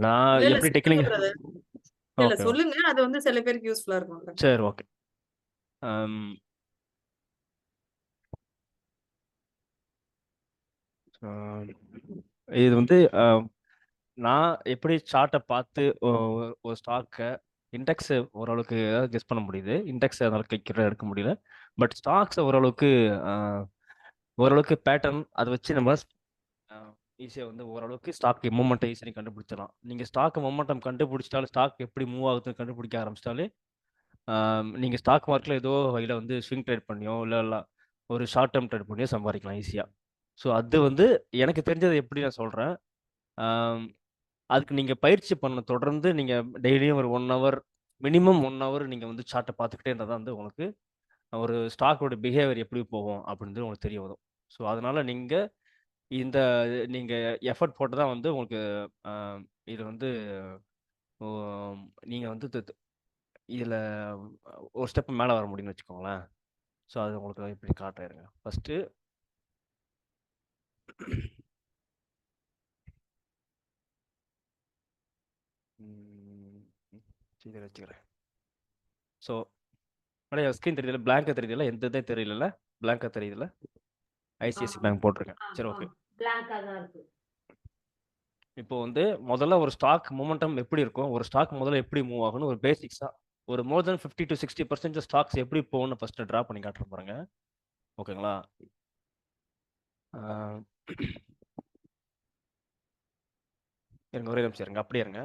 நான் இல்ல, இல்ல எப்படி சொல்லுங்க டெக்னிக் பிரதர். இல்ல, இல்ல ஓகே சொல்லுங்க. அது வந்து சில பேருக்கு யூஸ்ஃபுல்லா இருக்கும்ல. சரி ஓகே. இது வந்து நான் எப்படி சார்ட்டை பார்த்து ஒரு ஸ்டாக்கை இண்டெக்ஸ் ஓரளவுக்கு கெஸ் பண்ண முடியுது. இண்டெக்ஸ் அதனால கிளிக்கிற எடுக்க முடியல. பட் ஸ்டாக்ஸ் ஓரளவுக்கு பேட்டர்ன் அதை வச்சு நம்ம ஈஸியாக வந்து ஓரளவுக்கு ஸ்டாக் மூமெண்ட்டை ஈஸியாக கண்டுபிடிச்சிடலாம். நீங்கள் ஸ்டாக் மொமெண்டம் கண்டுபிடிச்சிட்டாலும் ஸ்டாக் எப்படி மூவ் ஆகுதுன்னு கண்டுபிடிக்க ஆரம்பிச்சிட்டாலே நீங்கள் ஸ்டாக் மார்க்கெட்டில் ஏதோ வகையில் வந்து ஸ்விங் ட்ரேட் பண்ணியோ இல்லை ஒரு ஷார்ட் டேர்ம் ட்ரேட் பண்ணியோ சம்பாதிக்கலாம் ஈஸியாக. ஸோ அது வந்து எனக்கு தெரிஞ்சது எப்படி நான் சொல்கிறேன். அதுக்கு நீங்கள் பயிற்சி பண்ண தொடர்ந்து நீங்கள் டெய்லியும் ஒரு 1 ஹவர் மினிமம் 1 ஹவர் நீங்கள் வந்து சார்ட்டை பார்த்துக்கிட்டே இருந்தால் தான் வந்து உங்களுக்கு ஒரு ஸ்டாக்கோட பிஹேவியர் எப்படி போகும் அப்படின்றது உங்களுக்கு தெரிய வரும். ஸோ அதனால் இந்த நீங்கள் எஃபர்ட் போட்டு தான் வந்து உங்களுக்கு இது வந்து நீங்கள் வந்து இதில் ஒரு ஸ்டெப் மேலே வர முடியும்னு வச்சுக்கோங்களேன். ஸோ அது உங்களுக்கு இப்படி காட்டுறேங்க. ஃபஸ்ட்டு சரி வச்சுக்கிறேன். ஸோ அப்படியே ஸ்க்ரீன் தெரியல, பிளாங்காக தெரியல, எந்த இதே தெரியல, பிளாங்காக தெரியுதுல்ல. ஐசிஐசி பேங்க் போட்டிருக்கேன். சரி ஓகே. இப்போ வந்து முதல்ல ஒரு ஸ்டாக் மொமெண்டம் எப்படி இருக்கும், ஒரு ஸ்டாக் முதல்ல எப்படி மூவ் ஆகும்னு ஒரு பேசிக்ஸாக ஒரு மோர் தென் 50 to 60% ஸ்டாக்ஸ் எப்படி போகணும்னு ஃபஸ்ட்டு ட்ரா பண்ணி காட்டுற பாருங்க. ஓகேங்களா? இருங்க ஒரே நிமிஷம் இருங்க, அப்படியே இருங்க.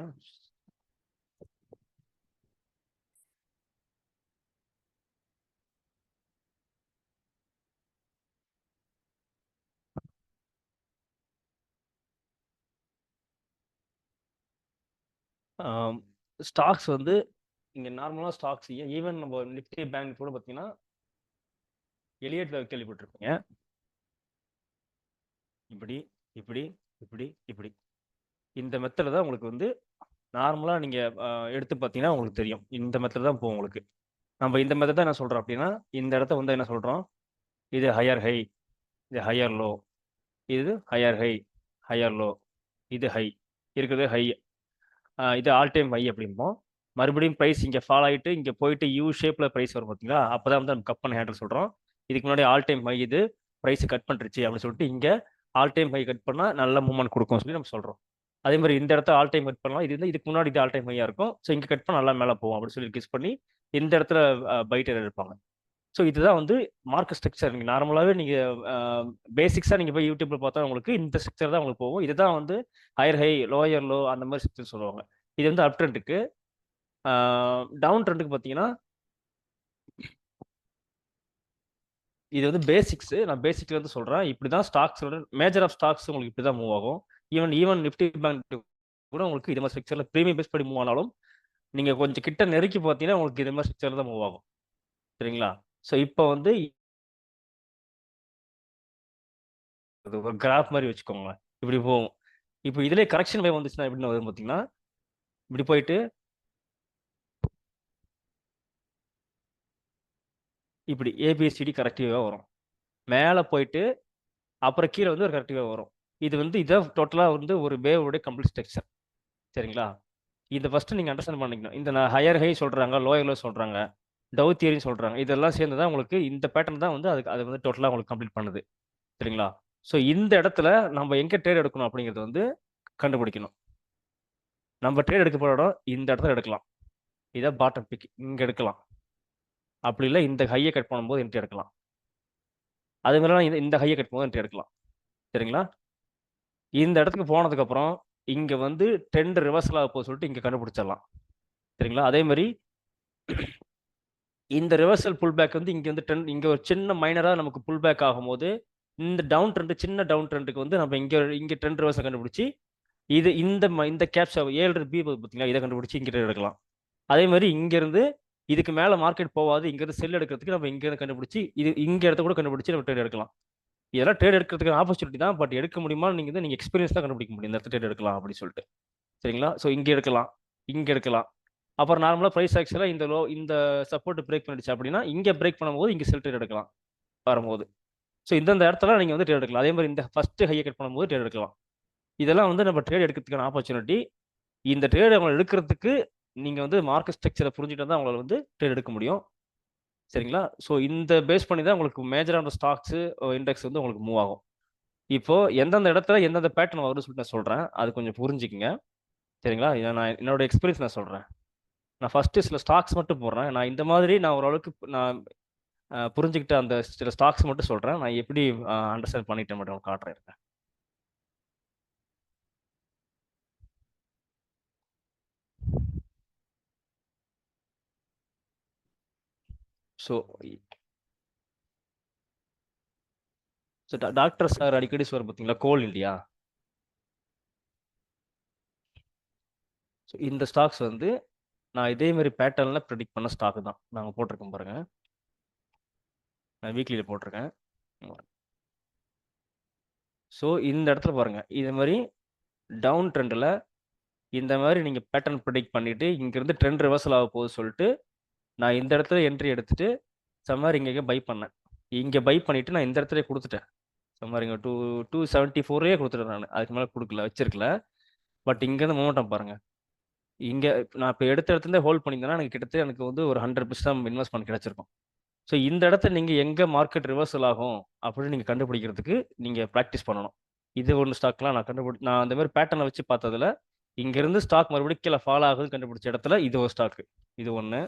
ஸ்டாக்ஸ் வந்து இங்கே நார்மலாக ஸ்டாக்ஸ் ஈவன் நம்ம நிஃப்டி பேங்க் கூட பார்த்தீங்கன்னா எலியட் கேள்விப்பட்டிருப்பீங்க. இப்படி இப்படி இப்படி இப்படி இந்த மெத்தடில் தான் உங்களுக்கு வந்து நார்மலாக நீங்கள் எடுத்து பார்த்தீங்கன்னா உங்களுக்கு தெரியும். இந்த மெத்தட் தான் போகும் உங்களுக்கு. நம்ம இந்த மெத்தட் தான் என்ன சொல்கிறோம் அப்படின்னா, இந்த இடத்த வந்து என்ன சொல்கிறோம், இது ஹையர் ஹை, இது ஹையர் லோ, இது ஹையர் ஹை, ஹையர் லோ, இது ஹை இருக்குது ஹை, இது ஆல் டைம் ஹை அப்படிம்போம். மறுபடியும் ப்ரைஸ் இங்கே ஃபால் ஆகிட்டு இங்கே போயிட்டு யூ ஷேப்பில் ப்ரைஸ் வரும் பார்த்தீங்களா, அப்போ தான் வந்து நம்ம கப் பண்ண ஹேண்டில் சொல்கிறோம். இதுக்கு முன்னாடி ஆல் டைம் ஹை இது ப்ரைஸ் கட் பண்ணிருச்சு அப்படின்னு சொல்லிட்டு இங்கே ஆல் டைம் ஹை கட் பண்ணால் நல்ல மூவ்மெண்ட் கொடுக்கும் சொல்லி நம்ம சொல்கிறோம். அதே மாதிரி இந்த இடத்த ஆல் டைம் கட் பண்ணலாம், இது வந்து இதுக்கு முன்னாடி இது ஆல் டைம் ஹையாக இருக்கும், ஸோ இங்கே கட் பண்ணால் நல்லா மேலே போகும் அப்படின்னு சொல்லி கிஸ் பண்ணி இந்த இடத்துல பைட்டர் எடுப்பாங்க. ஸோ இதுதான் வந்து மார்க்கெட் ஸ்ட்ரக்சர். நீங்கள் நார்மலாகவே நீங்கள் பேசிக்ஸாக நீங்கள் போய் யூடியூப்பில் பார்த்தா உங்களுக்கு இந்த ஸ்ட்ரக்சர் தான் உங்களுக்கு போகும். இதுதான் வந்து ஹையர் ஹை லோயர் லோ அந்த மாதிரி ஸ்ட்ரக்சர் சொல்லுவாங்க. இது வந்து அப் ட்ரெண்டுக்கு. டவுன் ட்ரெண்டுக்கு பார்த்தீங்கன்னா இது வந்து பேசிக்ஸு. நான் பேசிக்ல இருந்து சொல்கிறேன். இப்படி தான் ஸ்டாக்ஸோட மேஜர் ஆஃப் ஸ்டாக்ஸ் உங்களுக்கு இப்படி தான் மூவ் ஆகும். ஈவன் நிஃப்டி பேங்க் கூட உங்களுக்கு இது மாதிரி ஸ்ட்ரக்சரில் ப்ரீமியம் பேஸ் படி மூவ் ஆனாலும் நீங்கள் கொஞ்சம் கிட்ட நெருக்கி பார்த்தீங்கன்னா உங்களுக்கு இது மாதிரி ஸ்ட்ரக்சரில் தான் மூவ் ஆகும். சரிங்களா? ஸோ இப்போ வந்து ஒரு கிராஃப் மாதிரி வச்சுக்கோங்க, இப்படி போகும். இப்போ இதுலேயே கரெக்ஷன் வே வந்துச்சுன்னா எப்படின்னு வரும் பார்த்தீங்கன்னா, இப்படி போயிட்டு இப்படி ஏபிஎஸ்சிடி கரெக்டிவாக வரும், மேலே போயிட்டு அப்புறம் கீழே வந்து ஒரு கரெக்டிவாக வரும். இது வந்து இதை டோட்டலாக வந்து ஒரு வேவோடைய கம்ப்ளீட் ஸ்ட்ரக்சர். சரிங்களா? இதை ஃபஸ்ட்டு நீங்கள் அண்டர்ஸ்டாண்ட் பண்ணிக்கணும். இந்த நான் ஹையர் ஹை சொல்கிறாங்க, லோயர் லோ சொல்கிறாங்க, டவு தியரின்னு சொல்கிறாங்க, இதெல்லாம் சேர்ந்து தான் உங்களுக்கு இந்த பேட்டர்ன் தான் வந்து அது வந்து டோட்டலாக உங்களுக்கு கம்ப்ளீட் பண்ணுது. சரிங்களா? ஸோ இந்த இடத்துல நம்ம எங்கே ட்ரேட் எடுக்கணும் அப்படிங்கிறது வந்து கண்டுபிடிக்கணும். நம்ம ட்ரேட் எடுக்க போகிற இடம் இந்த இடத்துல எடுக்கலாம். இதை பாட்டம் பிக் இங்கே எடுக்கலாம். அப்படி இல்லை இந்த ஹையை கட் பண்ணும்போது என்ட்ரி எடுக்கலாம். அதே மாதிரி இந்த ஹையை கட் பண்ணும்போது என்ட்ரி எடுக்கலாம். சரிங்களா? இந்த இடத்துக்கு போனதுக்கப்புறம் இங்கே வந்து ட்ரெண்ட் ரிவர்சல் ஆக போக சொல்லிட்டு இங்கே கண்டுபிடிச்சிடலாம். சரிங்களா? அதே மாதிரி இந்த ரிவர்சல் புல் பேக் வந்து இங்கே வந்து ட்ரெண்ட் இங்கே ஒரு சின்ன மைனராக நமக்கு புல் பேக் ஆகும்போது இந்த டவுன் ட்ரெண்டு சின்ன டவுன் ட்ரெண்டுக்கு வந்து நம்ம இங்கே ட்ரெண்ட் ரிவர்சல் கண்டுபிடிச்சி இது இந்த கேப்ஸ் 7 பி பார்த்தீங்களா, இதை கண்டுபிடிச்சி இங்கே எடுக்கலாம். அதே மாதிரி இங்கேருந்து இதுக்கு மேலே மார்க்கெட் போகாது, இங்கேருந்து செல் எடுக்கிறதுக்கு நம்ம இங்கேருந்து கண்டுபிடிச்சி இது இங்கே இடத்த கூட கண்டுபிடிச்சி நம்ம ட்ரேட் எடுக்கலாம். இதெல்லாம் ட்ரேட் எடுக்கிறதுக்கு ஆப்பர்ச்சுனிட்டி தான், பட் எடுக்க முடியுமா நீங்கள் எக்ஸ்பீரியன்ஸ் தான் கண்டுபிடிக்க முடியும் இந்த இடத்துல ட்ரேட் எடுக்கலாம் அப்படின்னு சொல்லிட்டு. சரிங்களா? ஸோ இங்கே எடுக்கலாம், இங்கே எடுக்கலாம். அப்புறம் நார்மலாக ப்ரைஸ் ஆக்சுவலாக இந்த சப்போர்ட் பிரேக் பண்ணிடுச்சு அப்படின்னா இங்கே பிரேக் பண்ணும்போது இங்கே செல் ட்ரேட் எடுக்கலாம் வரும்போது. ஸோ இந்தந்த இடத்துல நீங்கள் வந்து ட்ரேட் எடுக்கலாம். அதே மாதிரி இந்த ஃபஸ்ட்டு ஹையை கட் பண்ணும்போது ட்ரேட் எடுக்கலாம். இதெல்லாம் வந்து நம்ம ட்ரேட் எடுக்கிறதுக்கான ஆப்பர்ச்சுனிட்டி. இந்த ட்ரேட் அவங்களை எடுக்கிறதுக்கு நீங்கள் வந்து மார்க்கெட் ஸ்ட்ரக்சரை புரிஞ்சுட்டு தான் அவங்களால வந்து ட்ரேட் எடுக்க முடியும். சரிங்களா? ஸோ இந்த பேஸ் பண்ணி தான் உங்களுக்கு மேஜரான ஸ்டாக்ஸு இண்டெக்ஸ் வந்து உங்களுக்கு மூவ் ஆகும். இப்போ எந்தெந்த இடத்துல எந்தெந்த பேட்டர்ன் வரும்னு சொல்லிட்டு நான் சொல்கிறேன். அது கொஞ்சம் புரிஞ்சுக்குங்க. சரிங்களா? இதை நான் என்னோட எக்ஸ்பீரியன்ஸ் நான் சொல்கிறேன். நான் ஃபஸ்ட்டு சில ஸ்டாக்ஸ் மட்டும் போடுறேன். நான் இந்த மாதிரி நான் ஓரளவுக்கு நான் புரிஞ்சுக்கிட்ட அந்த சில ஸ்டாக்ஸ் மட்டும் சொல்கிறேன். நான் எப்படி அண்டர்ஸ்டாண்ட் பண்ணிட்டேன் மட்டும் உங்களுக்கு காட்டுறேன் இருங்க. ஸோ டாக்டர் சார் அடிக்கடி சொல்ற பார்த்தீங்களா, கோல் இந்தியா. ஸோ இந்த ஸ்டாக்ஸ் வந்து நான் இதே மாதிரி பேட்டர்னில் ப்ரெடிக்ட் பண்ண ஸ்டாக் தான் நாங்கள் போட்டிருக்கோம் பாருங்க. நான் வீக்லியில் போட்டிருக்கேன். ஸோ இந்த இடத்துல பாருங்க, இது மாதிரி டவுன் ட்ரெண்டில் இந்த மாதிரி நீங்கள் பேட்டர்ன் ப்ரெடிக்ட் பண்ணிட்டு இங்கேருந்து ட்ரெண்ட் ரிவர்சல் ஆக போகுது சொல்லிட்டு நான் இந்த இடத்துல என்ட்ரி எடுத்துட்டு சம்மார் இங்கே பை பண்ணேன். இங்கே பை பண்ணிட்டு நான் இந்த இடத்துல கொடுத்துட்டேன். சம்மார் இங்கே 274 கொடுத்துட்டேன். நான் அதுக்கு மேலே கொடுக்கல, வச்சிருக்கல. பட் இங்கேருந்து மொமெண்டம் பாருங்க. இங்கே நான் இப்போ எடுத்த இடத்துல ஹோல்ட் பண்ணியிருந்தேன்னா எனக்கு கிட்டத்தட்ட எனக்கு வந்து ஒரு 100% இன்வெஸ்ட்மெண்ட் கிடைச்சிருக்கும். ஸோ இந்த இடத்துல நீங்கள் எங்கே மார்க்கெட் ரிவர்சல் ஆகும் அப்படின்னு நீங்கள் கண்டுபிடிக்கிறதுக்கு நீங்கள் ப்ராக்டிஸ் பண்ணணும். இது ஒன்று ஸ்டாக்லாம் நான் அந்த மாதிரி பேட்டர்னை வச்சு பார்த்ததுல இங்கேருந்து ஸ்டாக் மறுபடியும் கீழே ஃபாலோ ஆகுதுன்னு கண்டுபிடிச்ச இடத்துல இது ஒரு ஸ்டாக்கு. இது ஒன்று.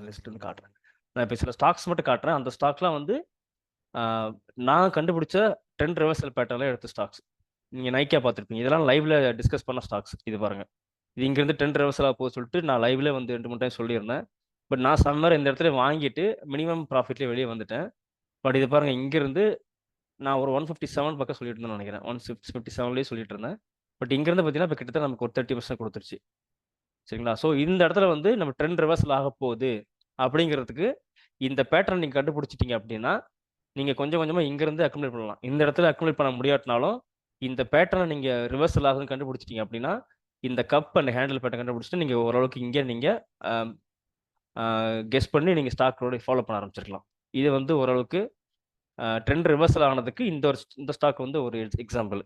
லிஸ்ட்னு காட்டுறேன். நான் இப்போ சில ஸ்டாக்ஸ் மட்டும் காட்டுறேன். அந்த ஸ்டாக்லாம் வந்து நான் கண்டுபிடிச்ச ட்ரெண்ட் ரிவர்சல் பேட்டர்ல எடுத்த ஸ்டாக்ஸ். நீங்கள் நைக்கியா பார்த்துருப்பீங்க. இதெல்லாம் லைவ்ல டிஸ்கஸ் பண்ண ஸ்டாக்ஸ். இது பாருங்க, இது இங்கேருந்து ட்ரெண்ட் ரிவர்சலாக போக சொல்லிட்டு நான் லைவ்ல வந்து 2-3 டைம் சொல்லியிருந்தேன். பட் நான் சம்மர் இந்த இடத்துல வாங்கிட்டு மினிமம் ப்ராஃபிட்லேயே வெளியே வந்துட்டேன். பட் இது பாருங்க, இங்கேருந்து நான் ஒரு 157 பக்கம் சொல்லிட்டு இருந்தேன் நினைக்கிறேன். 157லேயே சொல்லிட்டு இருந்தேன். பட் இங்கேருந்து பார்த்தீங்கன்னா இப்போ கிட்டத்தட்ட நமக்கு ஒரு 30% கொடுத்துருச்சு. சரிங்களா? ஸோ இந்த இடத்துல வந்து நம்ம ட்ரெண்ட் ரிவர்சல் ஆக போகுது அப்படிங்கிறதுக்கு இந்த பேட்டர்ன் நீங்கள் கண்டுபிடிச்சிட்டிங்க அப்படின்னா நீங்கள் கொஞ்சம் கொஞ்சமாக இங்கேருந்து அக்குமுலேட் பண்ணலாம். இந்த இடத்துல அக்குமுலேட் பண்ண முடியாட்டினாலும் இந்த பேட்டர்னை நீங்கள் ரிவர்சல் ஆகுதுன்னு கண்டுபிடிச்சிட்டிங்க அப்படின்னா இந்த கப் அண்ட் ஹேண்டில் பேட்டர்ன் கண்டுபிடிச்சிட்டு நீங்கள் ஓரளவுக்கு இங்கே நீங்கள் கெஸ் பண்ணி நீங்கள் ஸ்டாக்கோட ஃபாலோ பண்ண ஆரம்பிச்சிருக்கலாம். இது வந்து ஓரளவுக்கு ட்ரெண்ட் ரிவர்சல் ஆனதுக்கு இந்த ஸ்டாக் வந்து ஒரு எக்ஸாம்பிள்.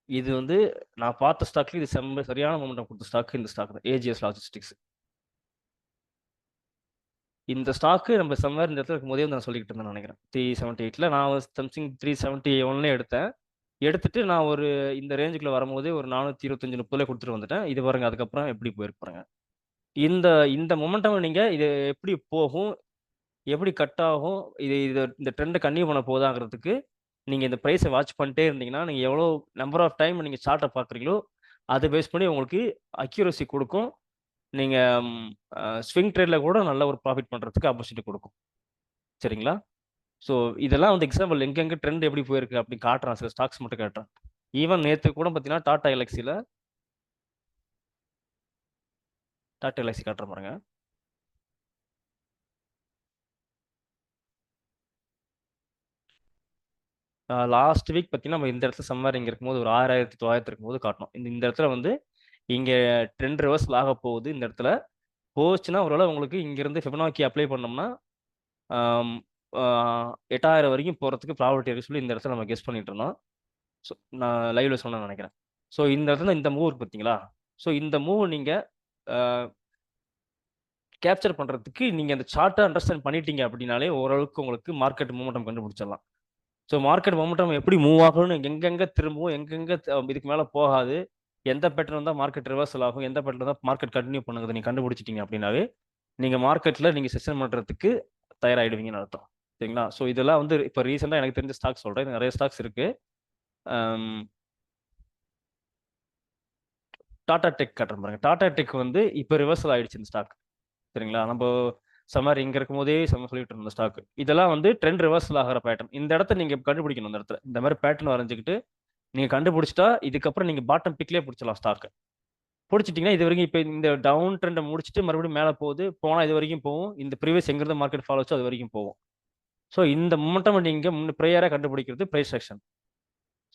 இது வந்து நான் பார்த்த ஸ்டாக்ல இது சரியான மொமெண்டம் கொடுத்த ஸ்டாக் இந்த ஸ்டாக் தான், ஏஜிஎஸ் லாஜிஸ்டிக்ஸ். இந்த ஸ்டாக்கு நம்ம சம்வேர் இந்த இடத்துல இருக்கும்போதே நான் சொல்லிக்கிட்டு இருந்தேன் நினைக்கிறேன். 378ல நான் சம்திங் 371 எடுத்துட்டு நான் ஒரு இந்த ரேஞ்சுக்குள்ள வரும்போதே ஒரு 425-30 கொடுத்துட்டு வந்துட்டேன். இது பாருங்க, அதுக்கப்புறம் எப்படி போயிருக்கு பாருங்க. இந்த மொமெண்டம் நீங்க இது எப்படி போகும், எப்படி கட் ஆகும், இந்த ட்ரெண்டை கன்டினியூ பண்ண போதாங்கிறதுக்கு நீங்க இந்த ப்ரைஸை வாட்ச் பண்ணிட்டே இருந்தீங்கன்னா நீங்க எவ்வளோ நம்பர் ஆஃப் டைம் நீங்க சார்ட்டை பார்க்குறீங்களோ அதை பேஸ் பண்ணி உங்களுக்கு அக்யூரசி கொடுக்கும். நீங்க ஸ்விங் ட்ரேட்ல கூட நல்ல ஒரு ப்ராஃபிட் பண்றதுக்கு ஆப்பர்ச்சுனிட்டி கொடுக்கும். சரிங்களா? ஸோ இதெல்லாம் வந்து எக்ஸாம்பிள் எங்கெங்க ட்ரெண்ட் எப்படி போயிருக்கு அப்படின்னு காட்டுறேன். சில ஸ்டாக்ஸ் மட்டும் காட்டுறேன். ஈவன் நேற்று கூட பார்த்தீங்கன்னா டாடா எல்எக்ஸியில் காட்டுறேன் பாருங்க. லாஸ்ட் வீக் பார்த்தீங்கன்னா நம்ம இந்த இடத்துல சம்மர் இங்கே இருக்கும்போது ஒரு 6,900 இருக்கும்போது காட்டணும். இந்த இடத்துல வந்து இங்கே ட்ரெண்ட் ரிவர்சல் ஆக போகுது. இந்த இடத்துல போச்சுன்னா ஒருவேளை உங்களுக்கு இங்கேருந்து ஃபிபனாக்கி அப்ளை பண்ணோம்னா 8,000 வரைக்கும் போகிறதுக்கு ப்ராபபிலிட்டி இருக்கு சொல்லி இந்த இடத்துல நம்ம கெஸ் பண்ணிட்டு இருந்தோம். ஸோ நான் லைவ்ல சொன்னேன் நினைக்கிறேன். ஸோ இந்த இடத்துல இந்த மூவ் இருக்கு பார்த்தீங்களா? ஸோ இந்த மூவ் நீங்கள் கேப்சர் பண்ணுறதுக்கு நீங்கள் அந்த சார்ட்டை அண்டர்ஸ்டாண்ட் பண்ணிட்டீங்க அப்படின்னாலே ஓரளவுக்கு உங்களுக்கு மார்க்கெட் மூமெண்டம் கண்டுபிடிச்சிடலாம். ஸோ மார்க்கெட் மொமெண்டம் எப்படி மூவ் ஆகும்னு எங்கெங்கே திரும்பவும் எங்கெங்கே இதுக்கு மேலே போகாது, எந்த பேட்டர்ன் தான் மார்க்கெட் ரிவர்சல் ஆகும், எந்த பேட்டர்ன் தான் மார்க்கெட் கண்டினியூ பண்ணுங்க நீங்கள் கண்டுபிடிச்சிட்டீங்க அப்படின்னாவே நீங்கள் மார்க்கெட்டில் நீங்கள் செஷன் பண்ணுறதுக்கு தயாராகிடுவீங்கன்னு அர்த்தம். சரிங்களா? ஸோ இதெல்லாம் வந்து இப்போ ரீசெண்டாக எனக்கு தெரிஞ்ச ஸ்டாக்ஸ் சொல்கிறேன். நிறைய ஸ்டாக்ஸ் இருக்கு. டாடா டெக் காட்டுறேன் பாருங்க. டாடா டெக் வந்து இப்போ ரிவர்சல் ஆயிடுச்சு இந்த ஸ்டாக். சரிங்களா? நம்ம சம்மர் இங்கே இருக்கும் போதே சொல்லிட்டு இருந்த ஸ்டாக். இதெல்லாம் வந்து ட்ரெண்ட் ரிவர்சல் ஆகிற பேட்டர்ன். இந்த இடத்த நீங்கள் கண்டுபிடிக்கணும். இந்த இடத்துல இந்த மாதிரி பேட்டர்ன் வரைஞ்சிக்கிட்டு நீங்கள் கண்டுபிடிச்சிட்டா இதுக்கப்புறம் நீங்கள் பாட்டம் பிக்லேயே பிடிச்சலாம் ஸ்டாக்கு. பிடிச்சிட்டிங்கன்னா இது வரைக்கும் இப்போ இந்த டவுன் ட்ரெண்டை முடிச்சுட்டு மறுபடியும் மேலே போனால் இது வரைக்கும் போகும். இந்த ப்ரீவியஸ் எங்கிருந்து மார்க்கெட் ஃபாலோ வச்சோ அது வரைக்கும் போகும். ஸோ இந்த மொமெண்டம் நீங்கள் ப்ரேயராக கண்டுபிடிக்கிறது ப்ரைஸ் ஆக்ஷன்.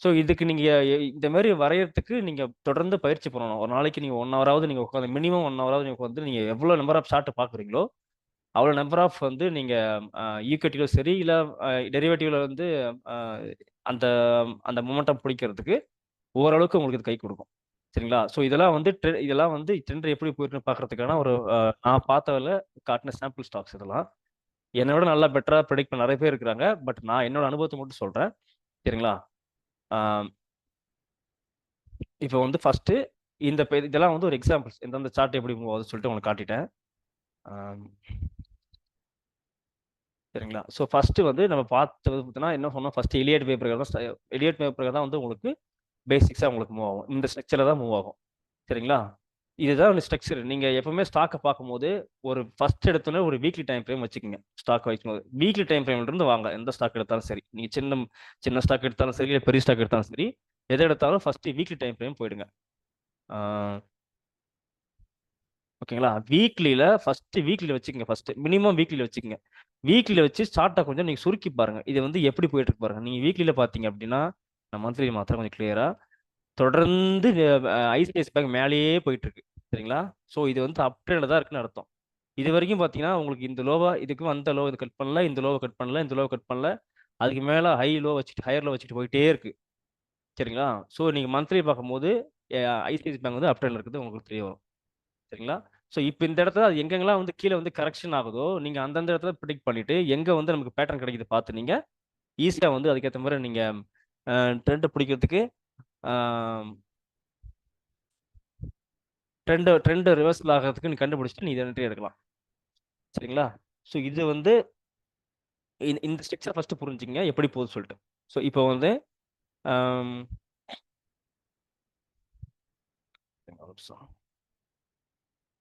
ஸோ இதுக்கு நீங்கள் இந்த மாதிரி வரையறதுக்கு நீங்கள் தொடர்ந்து பயிற்சி பண்ணணும். ஒரு நாளைக்கு நீங்கள் 1 ஹவராவது நீங்கள் உட்காந்து மினிமம் 1 ஹவராவது நீங்கள் உட்காந்து நீங்கள் எவ்வளோ நம்பர் ஆஃப் சார்ட்டை பார்க்குறீங்களோ அவ்வளோ நம்பர் ஆஃப் வந்து நீங்கள் ஈக்விட்டியில சரி இல்லை டெரிவேட்டிவ்ல வந்து அந்த அந்த மொமெண்டம் பிடிக்கிறதுக்கு ஓரளவுக்கு உங்களுக்கு இது கை கொடுக்கும். சரிங்களா? ஸோ இதெல்லாம் வந்து ட்ரெண்ட் எப்படி போயிருக்குன்னு பார்க்கறதுக்கான ஒரு நான் பார்த்ததில் காட்டின சாம்பிள் ஸ்டாக்ஸ் இதெல்லாம். என்னை விட நல்லா பெட்டராக ப்ரெடிக்ட் பண்ண நிறைய பேர் இருக்கிறாங்க. பட் நான் என்னோட அனுபவத்தை மட்டும் சொல்கிறேன். சரிங்களா? இப்போ வந்து ஃபர்ஸ்ட் இதெல்லாம் வந்து ஒரு எக்ஸாம்பிள்ஸ் எந்தெந்த சார்ட் எப்படி மூவ் ஆகுதுன்னு சொல்லிட்டு உங்களுக்கு காட்டிட்டேன். சரிங்களா? ஸோ ஃபர்ஸ்ட் வந்து நம்ம பார்த்தது பார்த்தீங்கன்னா என்ன சொன்னோம், ஃபர்ஸ்ட் எலியட் வேவ் பிரகாரம் தான் வந்து உங்களுக்கு பேசிக்ஸாக உங்களுக்கு மூவ் ஆகும். இந்த ஸ்ட்ரக்சரில் தான் மூவ் ஆகும். சரிங்களா? இதுதான் ஒரு ஸ்ட்ரக்சர். நீங்கள் எப்பவுமே ஸ்டாக்கை பார்க்கும்போது ஒரு ஃபர்ஸ்ட் எடுத்தோன்னே ஒரு வீக்லி டைம் ஃப்ரேம் வச்சுக்கோங்க. ஸ்டாக் வைக்கும்போது வீக்லி டைம் ஃப்ரேம்ல இருந்து வாங்க. எந்த ஸ்டாக் எடுத்தாலும் சரி, நீங்கள் சின்ன ஸ்டாக் எடுத்தாலும் சரி, இல்லை பெரிய ஸ்டாக் எடுத்தாலும் சரி, எதை எடுத்தாலும் ஃபர்ஸ்ட் வீக்லி டைம் ஃப்ரேம் போயிடுங்க. ஓகேங்களா? ஃபர்ஸ்ட் வீக்லியில் வச்சுக்கோங்க. ஃபர்ஸ்ட் மினிமம் வீக்லியில் வச்சுக்கோங்க. வீக்லியில் வச்சு சார்ட்டை கொஞ்சம் நீங்கள் சுருக்கி பாருங்க. இது வந்து எப்படி போயிட்டு இருக்கு பாருங்க. நீங்கள் வீக்லியில் பார்த்தீங்க அப்படின்னா நான் மந்த்லி மாத்திரம் கொஞ்சம் கிளியரா தொடர்ந்து ஐசிஐசி பேங்க் மேலேயே போயிட்டு இருக்கு. சரிங்களா? ஸோ இது வந்து அப் ட்ரெண்ட்ல தான் இருக்குன்னு அர்த்தம். இது வரைக்கும் பார்த்தீங்கன்னா உங்களுக்கு இந்த லோவா இதுக்கும் அந்த லோ இது கட் பண்ணல, இந்த லோவை கட் பண்ணல, இந்த லோவை கட் பண்ணல, அதுக்கு மேலே ஹையர் லோ வச்சுட்டு போயிட்டே இருக்கு. சரிங்களா? ஸோ நீங்கள் மந்த்லி பார்க்கும்போது ஐசிஐசி பேங்க் வந்து அப் ட்ரெண்ட்ல இருக்குது உங்களுக்கு தெரிய வரும். சரிங்களா? ஸோ இப்போ இந்த இடத்துல அது எங்கெங்கெல்லாம் வந்து கீழே வந்து கரெக்ஷன் ஆகுதோ நீங்கள் அந்தந்த இடத்துல ப்ரிடிக்ட் பண்ணிட்டு எங்கே வந்து நமக்கு பேட்டர்ன் கிடைக்குது பார்த்து நீங்கள் ஈஸியாக வந்து அதுக்கேற்ற மாதிரி நீங்கள் ட்ரெண்டை பிடிக்கிறதுக்கு ட்ரெண்ட் ரிவர்சல் ஆகிறதுக்கு நீ கண்டுபிடிச்சிட்டு நீ இதை என்ட்ரி எடுக்கலாம். சரிங்களா? ஸோ இது வந்து இந்த ஸ்ட்ரக்சர் ஃபர்ஸ்ட் புரிஞ்சுங்க எப்படி போகுது சொல்லிட்டு. ஸோ இப்போ வந்து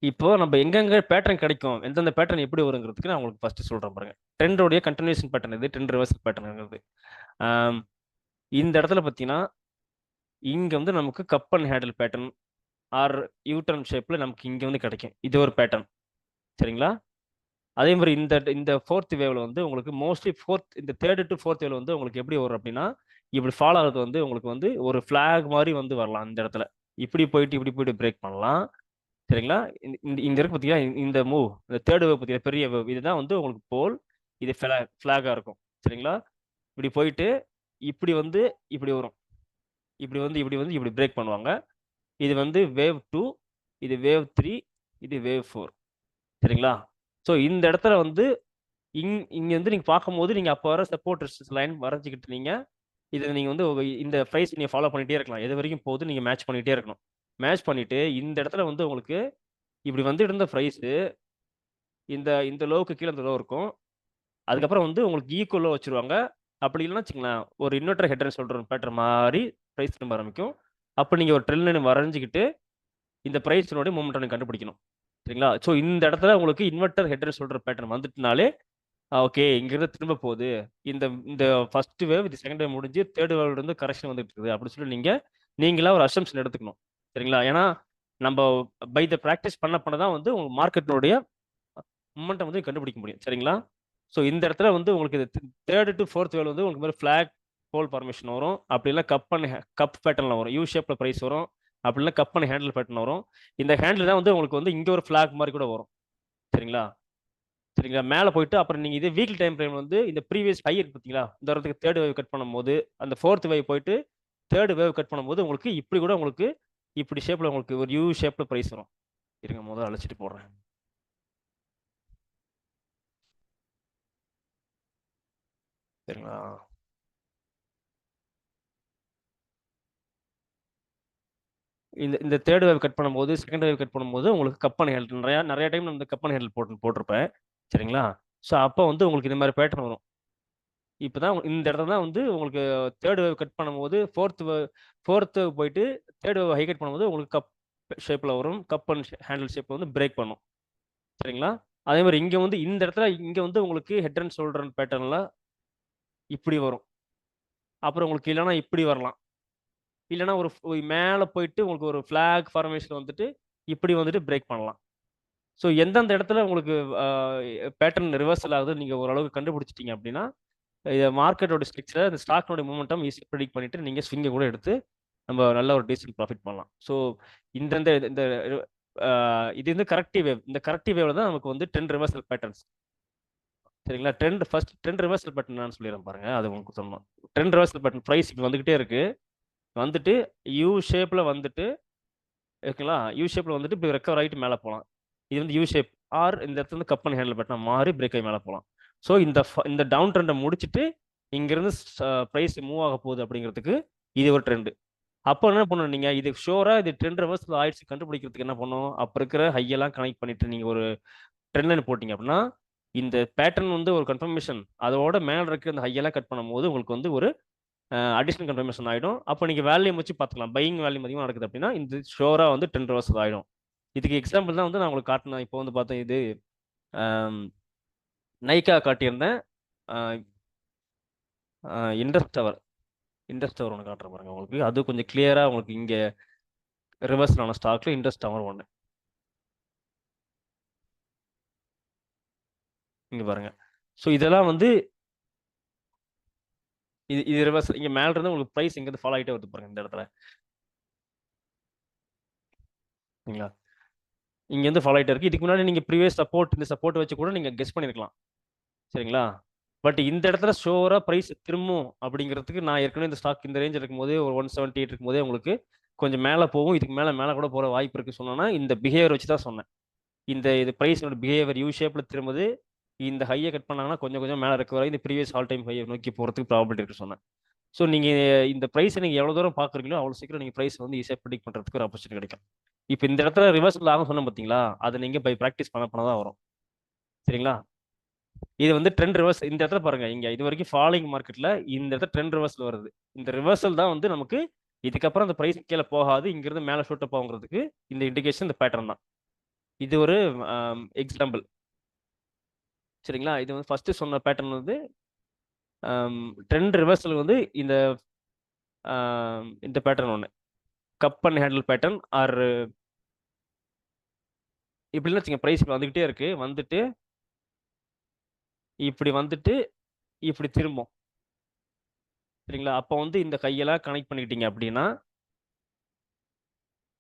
இப்போ நம்ம எங்கெங்க பேட்டர்ன் கிடைக்கும், எந்தெந்த பேட்டர்ன் எப்படி வருங்கிறதுக்கு நான் உங்களுக்கு ஃபர்ஸ்ட் சொல்றேன் பாருங்க. ட்ரெண்டோடைய கண்டினியூஷன் பேட்டர்ன் இது, ட்ரெண்ட் ரிவர்சல் பேட்டர்ன்ங்கிறது. இந்த இடத்துல பார்த்தீங்கன்னா இங்க வந்து நமக்கு cup and handle pattern R U-turn ஷேப்ல நமக்கு இங்க வந்து கிடைக்கும். இது ஒரு பேட்டர்ன். சரிங்களா? அதே மாதிரி இந்த ஃபோர்த் வேவ்ல வந்து உங்களுக்கு மோஸ்ட்லி இந்த தேர்ட் டு ஃபோர்த் வேவ்ல வந்து உங்களுக்கு எப்படி வரும் அப்படின்னா இப்படி ஃபாலோ ஆகுறது வந்து உங்களுக்கு வந்து ஒரு ஃபிளாக் மாதிரி வந்து வரலாம். இந்த இடத்துல இப்படி போயிட்டு பிரேக் பண்ணலாம். சரிங்களா? இந்த இருக்கு பார்த்தீங்கன்னா இந்த மூவ், இந்த தேர்ட் வேவ் பார்த்தீங்கன்னா பெரிய வேவ், இதுதான் வந்து உங்களுக்கு போல், இது ஃபிளாகா இருக்கும். சரிங்களா? இப்படி போயிட்டு இப்படி வந்து இப்படி வரும், இப்படி பிரேக் பண்ணுவாங்க. இது வந்து வேவ் 2, இது வேவ் 3, இது வேவ் 4. சரிங்களா? ஸோ இந்த இடத்துல வந்து இங்க வந்து நீங்க பார்க்கும்போது நீங்க அப்போ வர சப்போர்ட் ரெசிஸ்டன்ஸ் லைன் வரைஞ்சிக்கிட்டு இதை நீங்க வந்து இந்த ப்ரைஸ் நீங்க ஃபாலோ பண்ணிட்டே இருக்கலாம். எது வரைக்கும் போகுது நீங்க மேட்ச் பண்ணிட்டே இருக்கணும். மேட்ச் பண்ணிட்டு இந்த இடத்துல வந்து உங்களுக்கு இப்படி வந்துட்டு இருந்த ப்ரைஸ் இந்த லோவுக்கு கீழே இந்த லோ இருக்கும். அதுக்கப்புறம் வந்து உங்களுக்கு ஈக்குவல் லோ வச்சிருவாங்க. அப்படி இல்லைன்னா வச்சுங்களேன் ஒரு இன்வெர்டர் ஹெட்னு சொல்ற பேட்டர் மாதிரி ப்ரைஸ் திரும்ப ஆரம்பிக்கும். அப்போ நீங்க ஒரு ட்ரெண்ட் லைன் வரைஞ்சிக்கிட்டு இந்த ப்ரைஸினுடைய மூமெண்ட் கண்டுபிடிக்கணும். சரிங்களா? ஸோ இந்த இடத்துல உங்களுக்கு இன்வெர்டர் ஹெட்னு சொல்ற பேட்டர்ன் வந்துட்டுனாலே ஓகே இங்கிருந்து திரும்ப போகுது. இந்த ஃபர்ஸ்ட் வேவ் இது செகண்ட் வேவ் முடிஞ்சு தேர்ட் வேவ்ல இருந்து கரெக்ஷன் வந்துட்டு இருக்குது அப்படின்னு சொல்லி நீங்களா ஒரு அசம்ஷன் எடுத்துக்கணும். சரிங்களா? ஏன்னா நம்ம பை த ப்ராக்டிஸ் பண்ண தான் வந்து உங்க மார்க்கெட்டினுடைய மொமெண்டம் வந்து கண்டுபிடிக்க முடியும். சரிங்களா? ஸோ இந்த இடத்துல வந்து உங்களுக்கு தேர்ட் டு ஃபோர்த் வேவ் வந்து உங்களுக்கு மாதிரி ஃபிளாக் போல் ஃபார்மேஷன் வரும். அப்படி இல்லை கப் பேட்டர்ல வரும், யூ ஷேப்ல ப்ரைஸ் வரும். அப்படி இல்லை கப் அண்ட் ஹேண்டில் பேட்டர்ன் வரும். இந்த ஹேண்டில் தான் வந்து உங்களுக்கு வந்து இங்க ஒரு ஃபிளாக் மாதிரி கூட வரும். சரிங்களா? சரிங்களா? மேலே போயிட்டு அப்புறம் நீங்க இதே வீக்லி டைம் ஃப்ரேம் வந்து இந்த ப்ரீவியஸ் ஹை இருக்கு பார்த்தீங்களா, இந்த இடத்துக்கு தேர்ட் வேவ் கட் பண்ணும்போது அந்த ஃபோர்த் வேவ் போயிட்டு தேர்ட் வேவ் கட் பண்ணும்போது உங்களுக்கு இப்படி கூட உங்களுக்கு இப்படி ஷேப்ல உங்களுக்கு ஒரு யூ ஷேப்ல ப்ரைஸ் வரும். இருங்க முதல்ல அழைச்சிட்டு போடுறேன். சரிங்களா? இந்த தேர்ட் வேவ் கட் பண்ணும்போது செகண்ட் வேவ் கட் பண்ணும்போது உங்களுக்கு கப்பன் ஹேண்டில் நிறைய டைம் இந்த கப்பன் ஹேண்டில் போட்டிருப்பேன். சரிங்களா? ஸோ அப்போ வந்து உங்களுக்கு இந்த மாதிரி பேட்டர்ன் வரும். இப்போதான் இந்த இடத்துல தான் வந்து உங்களுக்கு தேர்ட் வேவ் கட் பண்ணும்போது ஃபோர்த் வேவ் போயிட்டு தேர்ட் வேவ் ஹை கட் பண்ணும்போது உங்களுக்கு கப் ஷேப்பில் வரும். கப் அண்ட் ஹேண்டில் ஷேப்பில் வந்து பிரேக் பண்ணும். சரிங்களா? அதே மாதிரி இங்கே வந்து இந்த இடத்துல இங்கே வந்து உங்களுக்கு ஹெட் அண்ட் ஷோல்டர் பேட்டர்னில் இப்படி வரும். அப்புறம் உங்களுக்கு இல்லைன்னா இப்படி வரலாம். இல்லைன்னா ஒரு மேலே போயிட்டு உங்களுக்கு ஒரு ஃபிளாக் ஃபார்மேஷன் வந்துட்டு இப்படி வந்துட்டு பிரேக் பண்ணலாம். ஸோ எந்தெந்த இடத்துல உங்களுக்கு பேட்டர்ன் ரிவர்சல் ஆகுது நீங்கள் ஓரளவுக்கு கண்டுபிடிச்சிட்டீங்க அப்படின்னா இதை மார்க்கெட்டோட ஸ்ட்ரக்சரை இந்த ஸ்டாக்னோட மூமெண்டம் ஈஸியாக ப்ரெடிக்ட் பண்ணிட்டு நீங்கள் ஸ்விங்கை கூட எடுத்து நம்ம நல்ல ஒரு டீசென்ட் ப்ராஃபிட் பண்ணலாம். ஸோ இந்த இது வந்து கரெக்டிவ் வேவ். இந்த கரெக்டிவ் வேவ்ல தான் நமக்கு வந்து ட்ரெண்ட் ரிவர்சல் பேட்டர்ன்ஸ். சரிங்களா? ட்ரெண்ட் ரிவர்சல் பேட்டர்ன் நான் சொல்லிடுறேன் பாருங்க, அது உங்களுக்கு சொல்லணும். ட்ரெண்ட் ரிவர்சல் பேட்டர்ன் ப்ரைஸ் இப்போ வந்துகிட்டே இருக்கு, வந்துட்டு யூ ஷேப்ல வந்துட்டு ஓகேங்களா, யூ ஷேப்ல வந்துட்டு இப்போ ரெக்கவர் ஆகிட்டு மேலே போகலாம். இது வந்து யூ ஷேப் ஆர் இந்த இடத்துல இருந்து கப் அண்ட் ஹேண்டில் பேட்டர்ன் மாறி பிரேக் ஆகி மேலே போகலாம். ஸோ இந்த டவுன் ட்ரெண்டை முடிச்சுட்டு இங்கிருந்து ப்ரைஸ் மூவ் ஆக போகுது அப்படிங்கிறதுக்கு இது ஒரு ட்ரெண்டு. அப்போ என்ன பண்ணணும், நீங்கள் இது ஷோராக இது ட்ரெண்ட் ரிவர்ஸில் ஆயிடுச்சு கண்டுபிடிக்கிறதுக்கு என்ன பண்ணணும், அப்போ இருக்கிற ஹையெல்லாம் கனெக்ட் பண்ணிட்டு நீங்கள் ஒரு ட்ரெண்ட் லைன் போட்டிங்க அப்படின்னா இந்த பேட்டர்ன் வந்து ஒரு கன்ஃபர்மேஷன், அதோட மேலே இருக்கிற அந்த ஹையெல்லாம் கட் பண்ணும்போது உங்களுக்கு வந்து ஒரு அடிஷனல் கன்ஃபர்மேஷன் ஆகிடும். அப்போ நீங்கள் வேல்யூம் வச்சு பார்த்துக்கலாம், பையிங் வேல்யூம் அதிகமாக நடக்குது அப்படின்னா இந்த ஷோராக வந்து ட்ரெண்ட் ரிவர்சல் ஆகிடும். இதுக்கு எக்ஸாம்பிள் தான் வந்து நான் உங்களுக்கு காட்டினேன். இப்போ வந்து பார்த்தேன், இது நைக்கா காட்டியிருந்தேன், இண்டஸ் டவர் ஒன்று காட்டுறேன் பாருங்க உங்களுக்கு. அது கொஞ்சம் கிளியராக உங்களுக்கு இங்கே ரிவர்சல் ஆன ஸ்டாக்ல இண்டஸ் டவர் ஒன்று இங்கே பாருங்க. ஸோ இதெல்லாம் வந்து இது ரிவர்சல். இங்கே மேலே இருந்து உங்களுக்கு ப்ரைஸ் இங்கேருந்து ஃபாலோ ஆகிட்டே வருது பாருங்க இந்த இடத்துல. சரிங்களா? இங்கேருந்து ஃபாலோ ஆகிட்டே இருக்கு. இதுக்கு முன்னாடி நீங்கள் ப்ரீவியஸ் சப்போர்ட், இந்த சப்போர்ட் வச்சு கூட நீங்கள் கெஸ் பண்ணியிருக்கலாம். சரிங்களா? பட் இந்த இடத்துல ஷோராக ப்ரைஸ் திரும்பும் அப்படிங்கிறதுக்கு நான் ஏற்கனவே இந்த ஸ்டாக் இந்த ரேஞ்சில் இருக்கும்போதே ஒரு 178 இருக்கும்போதே உங்களுக்கு கொஞ்சம் மேலே போகும், இதுக்கு மேலே கூட போகிற வாய்ப்பு இருக்குது சொன்னோன்னா இந்த பிஹேவியர் வச்சு தான் சொன்னேன். இது ப்ரைஸோட பிஹேவியர் யூ ஷேப்பில் திரும்புது, இந்த ஹையை கட் பண்ணாங்கன்னா கொஞ்சம் மேலே ரெக்கவர் இந்த ப்ரீவியஸ் ஆல் டைம் ஹையை நோக்கி போகிறதுக்கு ப்ராபபிலிட்டி இருக்குது சொன்னேன். ஸோ நீங்கள் இந்த ப்ரைஸை நீங்கள் எவ்வளோ தூரம் பார்க்குறீங்களோ அவ்வளோ சீக்கிரம் நீங்கள் ப்ரைஸ் வந்து ஈஸியாக ப்ரிடிக்ட் பண்ணுறதுக்கு ஒரு ஆப்பர்ச்சுனிட்டி கிடைக்கும். இப்போ இந்த இடத்துல ரிவர்சல் ஆகும் சொன்னோம் பார்த்தீங்களா, அதை நீங்கள் பை ப்ராக்டிஸ் பண்ண தான் வரும். சரிங்களா? இது வந்து ட்ரெண்ட் ரிவர்ஸ். இந்த இடத்துல பாருங்க, இங்க இது வரைக்கும் ஃபாலிங் மார்க்கெட்ல இந்த இடத்துல ட்ரெண்ட் ரிவர்சல் வருது. இந்த ரிவர்சல் தான் வந்து நமக்கு இதுக்கப்புறம் அந்த பிரைஸ் கீழே போகாது, இங்கிருந்து மேலே ஷூட் அப் ஆகுறதுக்கு இந்த இண்டிகேஷன், இந்த பேட்டர்ன் தான். இது ஒரு எக்ஸாம்பிள். சரிங்களா? இது வந்து ஃபர்ஸ்ட் சொன்ன பேட்டர்ன் வந்து ட்ரெண்ட் ரிவர்சல் வந்து இந்த பேட்டர்ன் ஒன்று cup and handle pattern R இப்படின்னு வச்சுங்க. ப்ரைஸ் வந்துகிட்டே இருக்கு, வந்துட்டு இப்படி வந்துட்டு இப்படி திரும்பும். சரிங்களா? அப்போ வந்து இந்த கையெல்லாம் கனெக்ட் பண்ணிக்கிட்டீங்க அப்படின்னா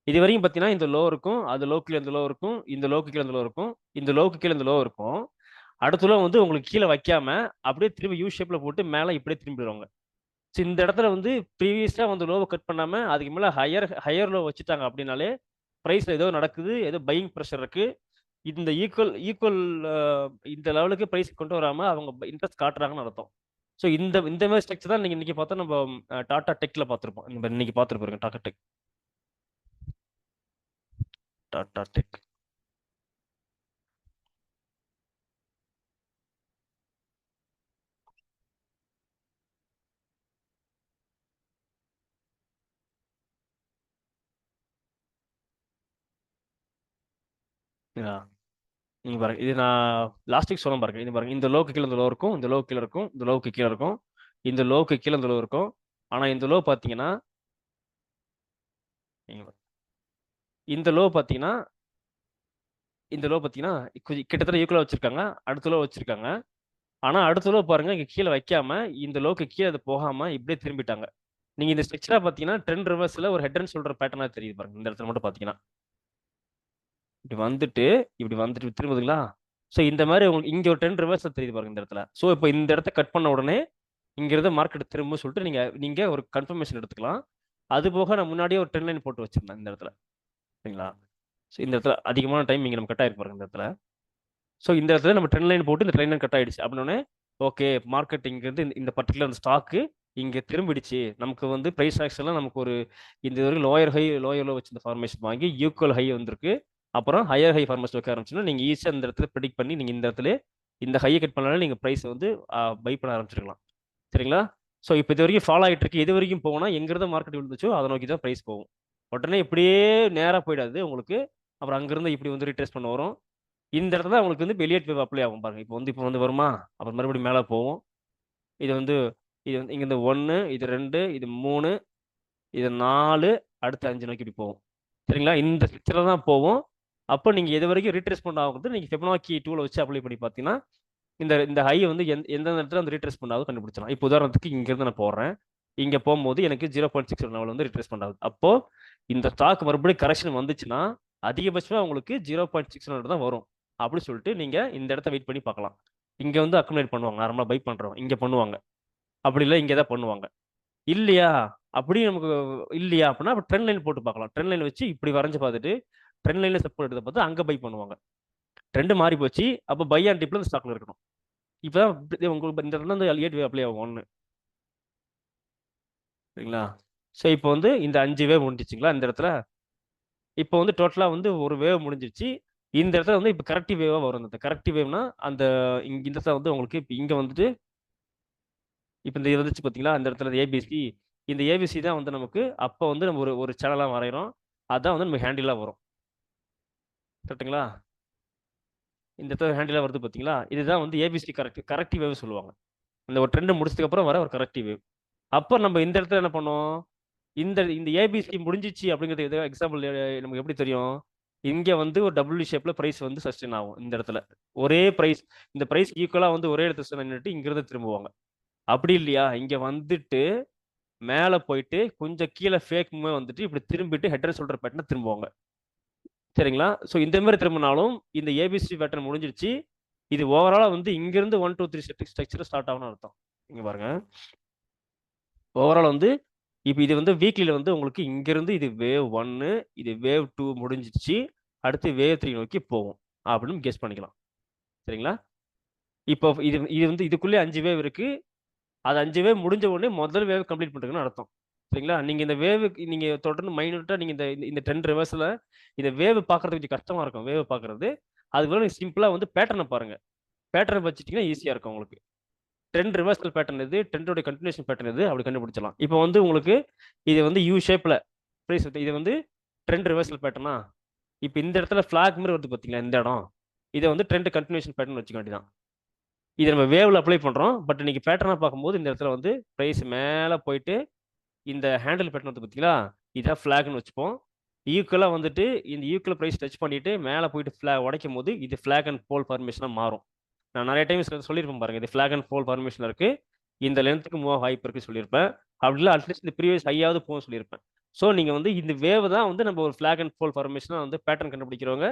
இது வரைக்கும் பார்த்தீங்கன்னா இந்த லோ இருக்கும், அது லோக்கு கீழே இந்த லோ இருக்கும், இந்த லோக்கு கீழே இந்த லோ இருக்கும், இந்த லோக்கு கீழே இந்த லோ இருக்கும். அடுத்த லோ வந்து உங்களுக்கு கீழே வைக்காம அப்படியே திரும்பி யூ ஷேப்ல போட்டு மேலே இப்படியே திரும்பிடுவாங்க. ஸோ இந்த இடத்துல வந்து ப்ரீவியஸாக வந்து லோவை கட் பண்ணாமல் அதுக்கு மேலே ஹையர் லோ வச்சுட்டாங்க அப்படின்னாலே ப்ரைஸில் ஏதோ நடக்குது, ஏதோ பையிங் ப்ரெஷர் இருக்கு. இந்த ஈக்குவல் இந்த லெவலுக்கு ப்ரைஸ் கொண்டு வராமல் அவங்க இன்ட்ரெஸ்ட் காட்டுறாங்கன்னு அர்த்தம். ஸோ இந்த மாதிரி ஸ்ட்ரக்சர் தான் நீங்கள் இன்னைக்கு பார்த்தா நம்ம டாடா டெக்ல பார்த்துருப்போம். இன்னைக்கு பார்த்துருப்போம் டாடா டெக். நீங்க பாருங்க, இது நான் லாஸ்டிக் சொல்ல பாருங்க. இது பாருங்க, இந்த லோக்கு கீழே இந்த லோ இருக்கும், இந்த லோக்கு கீழே இருக்கும், இந்த லோக்கு கீழே இருக்கும், இந்த லோக்கு கீழே இந்த லோ இருக்கும். ஆனா இந்த லோ பார்த்தீங்கன்னா இந்த லோ பார்த்தீங்கன்னா கிட்டத்தட்ட ஈக்குவலாக வச்சிருக்காங்க, அடுத்த லோ வச்சிருக்காங்க. ஆனா அடுத்த லோ பாருங்க, இங்க கீழே வைக்காம இந்த லோக்கு கீழே அது போகாம இப்படியே திரும்பிட்டாங்க. நீங்க இந்த ஸ்ட்ரக்சரா பார்த்தீங்கன்னா ட்ரெண்ட் ரிவர்ஸ்ல ஒரு ஹெட் அண்ட் ஷோல்டர் பேட்டர்னா தெரியுது பாருங்க. இந்த இடத்துல மட்டும் பார்த்தீங்கன்னா இப்படி வந்துட்டு திரும்புதுங்களா? ஸோ இந்த மாதிரி உங்களுக்கு இங்கே ஒரு ட்ரெண்ட் ரிவர்ஸில் தெரியுது பாருங்க இந்த இடத்துல. ஸோ இப்போ இந்த இடத்த கட் பண்ண உடனே இங்கிருந்து மார்க்கெட் திரும்ப சொல்லிட்டு நீங்கள் ஒரு கன்ஃபர்மேஷன் எடுத்துக்கலாம். அது போக நான் முன்னாடியே ஒரு ட்ரெண்ட் லைன் போட்டு வச்சிருந்தேன் இந்த இடத்துல. சரிங்களா? ஸோ இந்த இடத்துல அதிகமான டைம் இங்கே நம்ம கட் ஆகிருக்கு பாருங்க இந்த இடத்துல. ஸோ இந்த இடத்துல நம்ம ட்ரெண்ட் லைன் போட்டு இந்த ட்ரெண்ட் லைன் கட் ஆகிடுச்சு அப்படின்னே ஓகே, மார்க்கெட் இங்கேருந்து இந்த பர்டிகுலர் அந்த ஸ்டாக்கு இங்கே திரும்பிடுச்சு. நமக்கு வந்து ப்ரைஸ் ஆக்ஷன்லாம் நமக்கு ஒரு இந்த வரைக்கும் லோயர் லோ வச்சு இந்த ஃபார்மேஷன் வாங்கி ஈக்குவல் ஹை வந்திருக்கு. அப்புறம் ஹையர் ஹை ஃபார்மேஷன் வைக்க ஆரம்பிச்சுன்னா நீங்கள் ஈஸியாக இந்த இடத்துல ப்ரெடிக்ட் பண்ணி நீங்கள் இந்த இடத்துல இந்த ஹையை கட் பண்ணாலும் நீங்கள் ப்ரைஸ் வந்து பை பண்ண ஆரம்பிச்சிருக்கலாம். சரிங்களா? ஸோ இப்போ இது வரைக்கும் ஃபாலோ ஆகிட்டு இருக்கு. இது வரைக்கும் போனால் எங்கிருந்து மார்க்கெட் விழுந்துச்சோ அதை நோக்கி தான் ப்ரைஸ் போகும். உடனே இப்படியே நேராக போயிடாது உங்களுக்கு. அப்புறம் அங்கேருந்து இப்படி வந்து ரீட்ரேஸ் பண்ண வரும். இந்த இடத்துல உங்களுக்கு வந்து எலியட் வேவ் அப்ளை ஆகும் பாருங்க. இப்போ வந்து வருமா, அப்புறம் மறுபடியும் மேலே போகும். இது வந்து இங்கேருந்து 1, இது 2, இது 3, இது 4, அடுத்து 5 நோக்கி இப்படி போகும். சரிங்களா? இந்த ஸ்ட்ரக்சரில் தான் போகும். அப்போ நீங்கள் எது வரைக்கும் ரீட்ரேஸ்மெண்ட் ஆகுது நீங்கள் ஃபெபனாக்கி டூலை வச்சு அப்ளை பண்ணி பார்த்தீங்கன்னா இந்த ஹை வந்து எந்த இடத்துல அந்த ரீட்ரேஸ்மெண்ட் ஆகுது கண்டுபிடிச்சலாம். இப்போ உதாரணத்துக்கு இங்கேருந்து நான் போடுறேன், இங்கே போகும்போது எனக்கு 0.6 லெவல் வந்து ரீட்ரேஸ்மெண்ட் ஆகுது. அப்போ இந்த ஸ்டாக் மறுபடியும் கரெக்ஷன் வந்துச்சுன்னா அதிகபட்சமா உங்களுக்கு 0.600 தான் வரும். அப்படி சொல்லிட்டு நீங்க இந்த இடத்த வெயிட் பண்ணி பார்க்கலாம். இங்க வந்து அக்குமுலேட் பண்ணுவாங்க. நார்மலா பை பண்றோம். இங்க பண்ணுவாங்க. அப்படி இல்ல இங்க தான் பண்ணுவாங்க. இல்லையா? அப்படி நமக்கு இல்லையா அப்படின்னா அப்ப ட்ரெண்ட் லைன் போட்டு பார்க்கலாம். ட்ரெண்ட் லைன் வச்சு இப்படி வரைஞ்சு பார்த்துட்டு ட்ரெண்ட் லைன்ல சப்போர்ட் எடுத்து பார்த்து அங்க பை பண்ணுவாங்க. ட்ரெண்ட் மாறி போச்சு. அப்ப பை அண்ட் டிப்ல இந்த ஸ்டாக்ல இருக்கணும். இப்பதான் உங்களுக்கு இந்த இடத்துல வந்து எலியட் வேவ் அப்ளை ஆகும் 1. சரிங்களா? ஸோ இப்போ வந்து இந்த 5 வேவ் முடிஞ்சிச்சுங்களா இந்த இடத்துல? இப்போ வந்து டோட்டலா வந்து ஒரு வேவ் முடிஞ்சிருச்சு. இந்த இடத்துல வந்து இப்போ கரெக்டிவ் வேவா வரும். இந்த கரெக்டிவ் வேவ்னா அந்த இந்த இடத்துல வந்து உங்களுக்கு இப்போ இங்க வந்துட்டு இப்போ இந்த வந்துச்சு பார்த்தீங்களா? அந்த இடத்துல ஏபிசி. இந்த ஏபிசி தான் வந்து நமக்கு அப்போ வந்து நம்ம ஒரு ஒரு சேனலா வரைகிறோம். அதான் வந்து நம்ம ஹேண்டிலா வரும். கரெக்ட்டுங்களா? இந்த இடத்துல ஹேண்டிலா வருது பார்த்தீங்களா? இதுதான் வந்து ஏபிசி கரெக்டிவ் வேவ் சொல்லுவாங்க. இந்த ஒரு ட்ரெண்ட் முடிச்சதுக்கு அப்புறம் வர ஒரு கரெக்டிவ் வேவ். அப்போ நம்ம இந்த இடத்துல என்ன பண்ணோம்? இந்த இந்த ஏபிசி முடிஞ்சிச்சு அப்படிங்கிறது எது எக்ஸாம்பிள் நமக்கு எப்படி தெரியும்? இங்க வந்து ஒரு டபிள்யூ ஷேப்ல பிரைஸ் வந்து சஸ்டெயின் ஆகும் இந்த இடத்துல. ஒரே பிரைஸ் இந்த பிரைஸ் ஈக்குவலா வந்து ஒரே இடத்துல நின்னுட்டு இங்க இருந்து திரும்புவாங்க. அப்படி இல்லையா? இங்க வந்துட்டு மேல போயிட்டு கொஞ்சம் கீழ ஃபேக் மூவ் வந்துட்டு இப்படி திரும்பிட்டு ஹெட் அண்ட் ஷோல்டர் பேட்டர்ன் திரும்புவாங்க. சரிங்களா? ஸோ இந்த மாதிரி திரும்பினாலும் இந்த ஏபிசி பேட்டர்ன் முடிஞ்சிருச்சு. இது ஓவராலா வந்து இங்க இருந்து 1 2 3 ஸ்ட்ரக்சர் ஸ்டார்ட் ஆகும்னு அர்த்தம். இங்க பாருங்க. ஓவரால் வந்து இப்போ இது வந்து வீக்லியில் வந்து உங்களுக்கு இங்கேருந்து இது வேவ் 1 இது வேவ் 2 முடிஞ்சிச்சு. அடுத்து வேவ் 3 நோக்கி போகும் அப்படின்னு கெஸ் பண்ணிக்கலாம். சரிங்களா? இப்போ இது இது வந்து இதுக்குள்ளே 5 வேவ் இருக்கு. அது 5 வேவ் முடிஞ்ச உடனே முதல் வேவ் கம்ப்ளீட் பண்ணுறதுன்னு அர்த்தம். சரிங்களா? நீங்கள் இந்த வேவுக்கு நீங்கள் தொடர்ந்து மைனூட்டாக நீங்கள் இந்த ட்ரெண்ட் ரிவர்ஸில் இந்த வேவ் பார்க்குறது கொஞ்சம் கஷ்டமாக இருக்கும். வேவ் பார்க்குறது அதுக்கு நீங்கள் சிம்பிளாக வந்து பேட்டர்னை பாருங்கள். பேட்டர்னை வச்சுட்டிங்கன்னா ஈஸியாக இருக்கும் உங்களுக்கு. ட்ரெண்ட் ரிவர்சல் பேட்டர்ன் இது, ட்ரெண்டோட கண்டினியூஷன் பேட்டர்ன் இது, அப்படி கண்டுபிடிச்சலாம். இப்போ வந்து உங்களுக்கு இது வந்து யூ ஷேப்ல ப்ரைஸ் இது வந்து ட்ரெண்ட் ரிவர்சல் பேட்டர்னா. இப்போ இந்த இடத்துல ஃபிளாக் மாதிரி வருது பார்த்தீங்களா இந்த இடம். இதை வந்து ட்ரெண்ட் கண்டினியூஷன் பேட்டர்ன் வச்சுக்க வேண்டியதான். இதை நம்ம வேவ்ல அப்ளை பண்றோம். பட் இன்னைக்கு பேட்டர்னா பார்க்கும்போது இந்த இடத்துல வந்து ப்ரைஸ் மேலே போயிட்டு இந்த ஹேண்டில் பேட்டர்ன் வந்து பார்த்தீங்களா இதான் ஃபிளாக்னு வச்சுப்போம். ஈக்குவலா வந்துட்டு இந்த ஈக்குவல் ப்ரைஸ் டச் பண்ணிட்டு மேலே போயிட்டு ஃபிளாக் உடைக்கும் போது இது ஃபிளாக் அண்ட் போல் ஃபார்மேஷனாக மாறும். நான் நிறைய டைம் சொல்லியிருப்பேன் பாருங்க இது ஃபிளாக் அண்ட் போல் ஃபார்மேஷன் இருக்கு. இந்த லென்த்துக்கு மூவ் வாய்ப்பு இருக்கு சொல்லியிருப்பேன். அப்படி இல்லை அட்லீஸ்ட் இந்த ப்ரீவியஸ் ஹையாவது போகும் சொல்லியிருப்பேன். ஸோ நீங்கள் வந்து இந்த வேவ் தான் வந்து நம்ம ஒரு ஃபிளாக் அண்ட் போல் ஃபார்மேஷனாக வந்து பேட்டர்ன் கண்டுபிடிக்கிறவங்க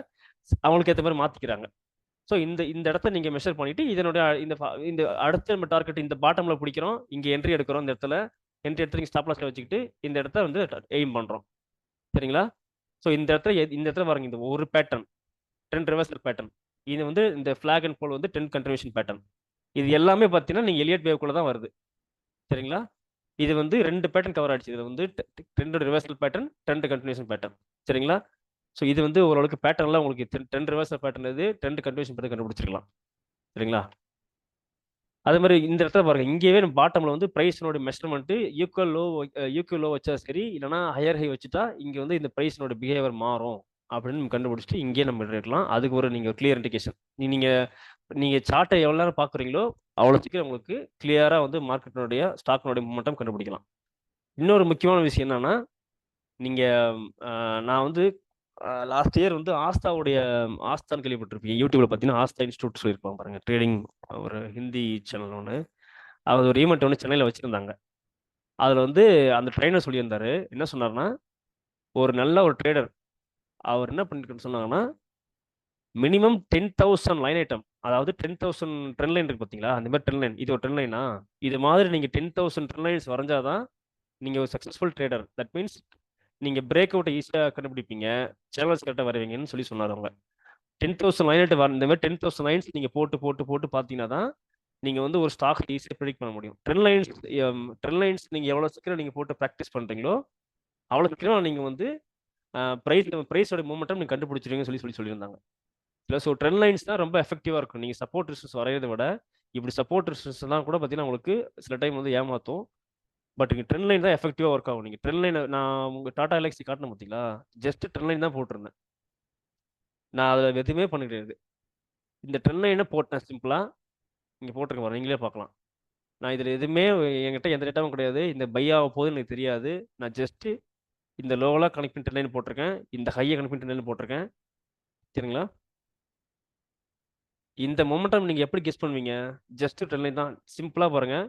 அவங்களுக்கு ஏற்ற மாதிரி மாற்றிக்கிறாங்க. ஸோ இந்த இந்த இடத்த நீங்கள் மெஷர் பண்ணிட்டு இதனுடைய இந்த அடுத்த நம்ம டார்கெட் இந்த பாட்டமில் பிடிக்கிறோம். இங்கே என்ட்ரி எடுக்கிறோம். இந்த இடத்துல என்ட்ரி எடுத்து நீங்கள் ஸ்டாப் லாஸ்ல வச்சுக்கிட்டு இந்த இடத்த வந்து எய்ம் பண்ணுறோம். சரிங்களா? ஸோ இந்த இடத்துல பாருங்க இந்த ஒரு பேட்டர்ன் ட்ரெண்ட் ரிவர்சல் பேட்டர்ன். இது வந்து இந்த ஃபிளாக் அண்ட் போல் வந்து ட்ரெண்ட் கன்டினியூஷன் பேட்டர்ன். இது எல்லாமே பார்த்தீங்கன்னா நீங்கள் எலியட் வேவ்க்குள்ள தான் வருது. சரிங்களா? இது வந்து 2 பேட்டர்ன் கவர் ஆயிடுச்சு. இது வந்து trend reversal pattern, trend continuation pattern. சரிங்களா? ஸோ இது வந்து ஓரளவுக்கு பேட்டர்ன்லாம் உங்களுக்கு ட்ரெண்ட் ரிவர்சல் பேட்டர்ன் இது, ட்ரெண்ட் கன்டினியூஷன் பேட்டர்ன் கண்டுபிடிச்சிருக்கலாம். சரிங்களா? அதே மாதிரி இந்த இடத்துல பாருங்க இங்கேயே நம்ம பாட்டம்ல வந்து பிரைஸ்னோட மெஷர்மெண்ட் ஈக்குவல் லோ வச்சா சரி, இல்லைனா ஹையர் ஹை வச்சுட்டா இங்க வந்து இந்த பிரைஸ்னோட பிஹேவியர் மாறும் அப்படின்னு கண்டுபிடிச்சிட்டு இங்கே நம்ம எடுக்கலாம். அதுக்கு ஒரு நீங்க கிளியர் இண்டிகேஷன். நீங்க சார்ட்டை எவ்வளோ நேரம் பார்க்குறீங்களோ அவ்வளோ சீக்கிரம் உங்களுக்கு கிளியரா வந்து மார்க்கெட்டினுடைய ஸ்டாக்னுடைய மூமெண்டம் கண்டுபிடிக்கலாம். இன்னொரு முக்கியமான விஷயம் என்னன்னா நீங்க நான் வந்து லாஸ்ட் இயர் வந்து ஆஸ்தான்னு கேள்விப்பட்டிருப்பீங்க. யூடியூப்ல பார்த்தீங்கன்னா ஆஸ்தா இன்ஸ்டியூட் சொல்லியிருப்பாங்க பாருங்க. ட்ரேடிங் ஒரு ஹிந்தி சேனல் ஒன்று. அவர் ஒரு ஈவெண்ட் ஒன்று சென்னையில் வச்சுருந்தாங்க. அதில் வந்து அந்த ட்ரெயினர் சொல்லியிருந்தாரு. என்ன சொன்னார்னா ஒரு நல்ல ஒரு ட்ரேடர் அவர் என்ன பண்ணிருக்குன்னு சொன்னாங்கன்னா மினிமம் 10,000 லைன் ஐட்டம், அதாவது 10,000 ட்ரெண்ட் லைன் இருக்கு பார்த்தீங்களா, அந்த மாதிரி ட்ரெண்ட் லைன் இது ஒரு ட்ரெண்ட் லைனா இது மாதிரி நீங்கள் 10,000 ட்ரெண்ட் லைன்ஸ் வரைஞ்சாதான் நீங்கள் ஒரு சக்ஸஸ்ஃபுல் ட்ரேடர். தட் மீன்ஸ் நீங்கள் பிரேக் அவுட்டை ஈஸியாக கண்டுபிடிப்பீங்க, சேனல்ஸ் கரெக்டாக வருவீங்கன்னு சொல்லி சொன்னார் அவங்க. 10,000 லைன் ஐட்டம் இந்த மாதிரி 10,000 லைன்ஸ் நீங்கள் போட்டு பார்த்தீங்கன்னா தான் நீங்கள் வந்து ஒரு ஸ்டாக் ஈஸியாக ப்ரெடிக்ட் பண்ண முடியும். ட்ரெண்ட் லைன்ஸ் நீங்கள் எவ்வளோ சீக்கிரம் நீங்கள் போட்டு ப்ராக்டிஸ் பண்ணுறீங்களோ அவ்வளோ சீக்கிரம் நீங்கள் வந்து ப்ரைஸோட மூமெண்டம் நீங்கள் கண்டுபிடிச்சிருவீங்கன்னு சொல்லியிருந்தாங்க. இல்லை ஸோ ட்ரெண்ட் லைன்ஸ் தான் ரொம்ப எஃபெக்டிவாக இருக்கும். நீங்கள் சப்போர்ட் ரெசிஸ்டன்ஸ் வரைகிறத விட இப்படி சப்போர்ட் ரெசிஸ்டன்ஸ் தான் கூட பார்த்தீங்கன்னா உங்களுக்கு சில டைம் வந்து ஏமாற்றும். பட் இங்கே ட்ரெண்ட் லைன் தான் எஃபெக்டிவாக ஒர்க் ஆகும். நீங்கள் ட்ரெண்ட் லைன் நான் உங்கள் டாடா எலக்ஸி காட்டணும் பார்த்தீங்களா, ஜஸ்ட் ட்ரெண்ட் லைன் தான் போட்டிருந்தேன். நான் அதில் எதுவுமே பண்ண கிடையாது. இந்த ட்ரெண்ட் லைனை போட்டேன் சிம்பிளாக. இங்கே போட்டிருக்கேன் பாருங்க, நீங்களே பார்க்கலாம். நான் இதில் எதுவுமே என்கிட்ட எந்த டேட்டாவும் கிடையாது. இந்த பை ஆக போகுது எனக்கு தெரியாது. நான் ஜஸ்ட்டு இந்த லோவலாக கனெக்ட் பண்ணி ட்ரெண்ட் லைன் போட்டிருக்கேன், இந்த ஹையை கனெக்ட் பண்ணி ட்ரெண்ட் லைன் போட்டிருக்கேன். சரிங்களா? இந்த மொமெண்டம் நீங்கள் எப்படி கெஸ் பண்ணுவீங்க? ஜஸ்ட் ட்ரெண்ட் லைன் தான். சிம்பிளாக பாருங்கள்,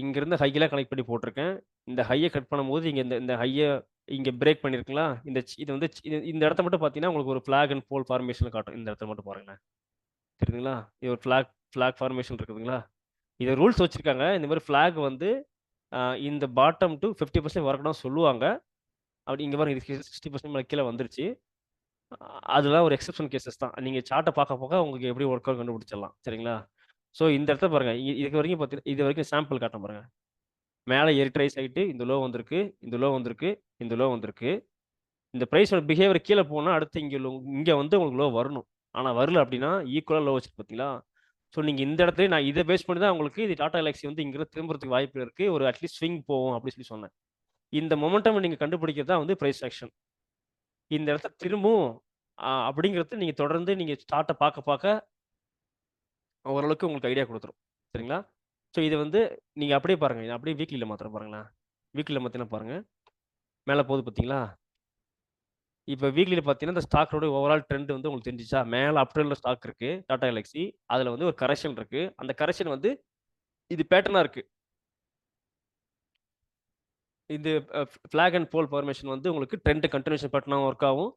இங்கேருந்து ஹையெல்லாம் கனெக்ட் பண்ணி போட்டிருக்கேன். இந்த ஹையை கட் பண்ணும்போது இங்கே இந்த ஹையை இங்க பிரேக் பண்ணியிருக்குங்களா? இது வந்து இந்த இடத்த மட்டும் பார்த்தீங்கன்னா, உங்களுக்கு ஒரு ஃபிளாக் அண்ட் போல் ஃபார்மேஷன்ல காட்டும். இந்த இடத்த மட்டும் பாருங்களேன். தெரியுதுங்களா? இது ஒரு ஃபிளாக் ஃபார்மேஷன் இருக்குதுங்களா? இது ரூல்ஸ் வச்சிருக்காங்க. இந்த மாரி ஃபிளாக் வந்து இந்த பாட்டம் டூ 50% வரக்கூடாதுன்னு சொல்லுவாங்க. அப்படி இங்க பாருங்க இது 60% மேல கீழ வந்துருச்சு. அதெல்லாம் ஒரு எக்செப்ஷன் கேஸஸ் தான். நீங்க சார்ட்ட பார்க்க உங்களுக்கு எப்படி ஒர்க் ஆகும்னு கண்டுபிடிச்சிடலாம். சரிங்களா? ஸோ இந்த இடத்த பாருங்க. இது வரைக்கும் பார்த்தீங்கன்னா இது வரைக்கும் சாம்பிள் காட்டுறேன் பாருங்க. மேல ஏறிட்டு ரைஸ் ஆயிட்டு இந்த லோ வந்திருக்கு, இந்த லோ வந்திருக்கு, இந்த லோ வந்திருக்கு. இந்த பிரைஸோட பிஹேவியர் கீழ போனா அடுத்து இங்க வந்து உங்களுக்கு லோ வரணும். ஆனா வரல அப்படின்னா ஈக்குவலா லோ வச்சிருக்கு பார்த்தீங்களா? ஸோ நீங்க இந்த இடத்துல நான் இத பேஸ் பண்ணி தான் உங்களுக்கு இது டாடா எல்எக்ஸி வந்து இங்கிருந்து திரும்புறதுக்கு வாய்ப்பு இருக்கு. ஒரு அட்லீஸ்ட் ஸ்விங் போகும் அப்படின்னு சொல்லி சொன்னேன். இந்த மொமெண்டம் நீங்க கண்டுபிடிக்கிறது தான் வந்து பிரைஸ் ஆக்ஷன். இந்த இடத்த திரும்பும் அப்படிங்கிறது நீங்க தொடர்ந்து நீங்க சார்ட்ட பார்க்க ஓரளவுக்கு உங்களுக்கு ஐடியா குடுத்துரும். சரிங்களா? ஸோ இது வந்து நீங்க அப்படியே பாருங்க. இத அப்படியே வீக்லில மாத்துறேன் பாருங்களேன். வீக்லில மாத்தினா பாருங்க. மேல போகுது பார்த்தீங்களா? இப்ப வீக்லில பார்த்தீங்கன்னா, இந்த ஸ்டாக்கோட ஓவரால் ட்ரெண்ட் வந்து உங்களுக்கு தெரிஞ்சுச்சா? மேல அப் ட்ரெண்ட்ல ஸ்டாக் இருக்கு. டாடா எல்எக்ஸி. அதுல வந்து ஒரு கரெக்ஷன் இருக்கு. அந்த கரெக்ஷன் வந்து இது பேட்டர்னா இருக்கு. இது ஃபிளாக் அண்ட் போல் ஃபார்மேஷன் வந்து உங்களுக்கு ட்ரெண்ட் கன்டினியூஷன் பேட்டர்னாவும் ஒர்க் ஆகும்.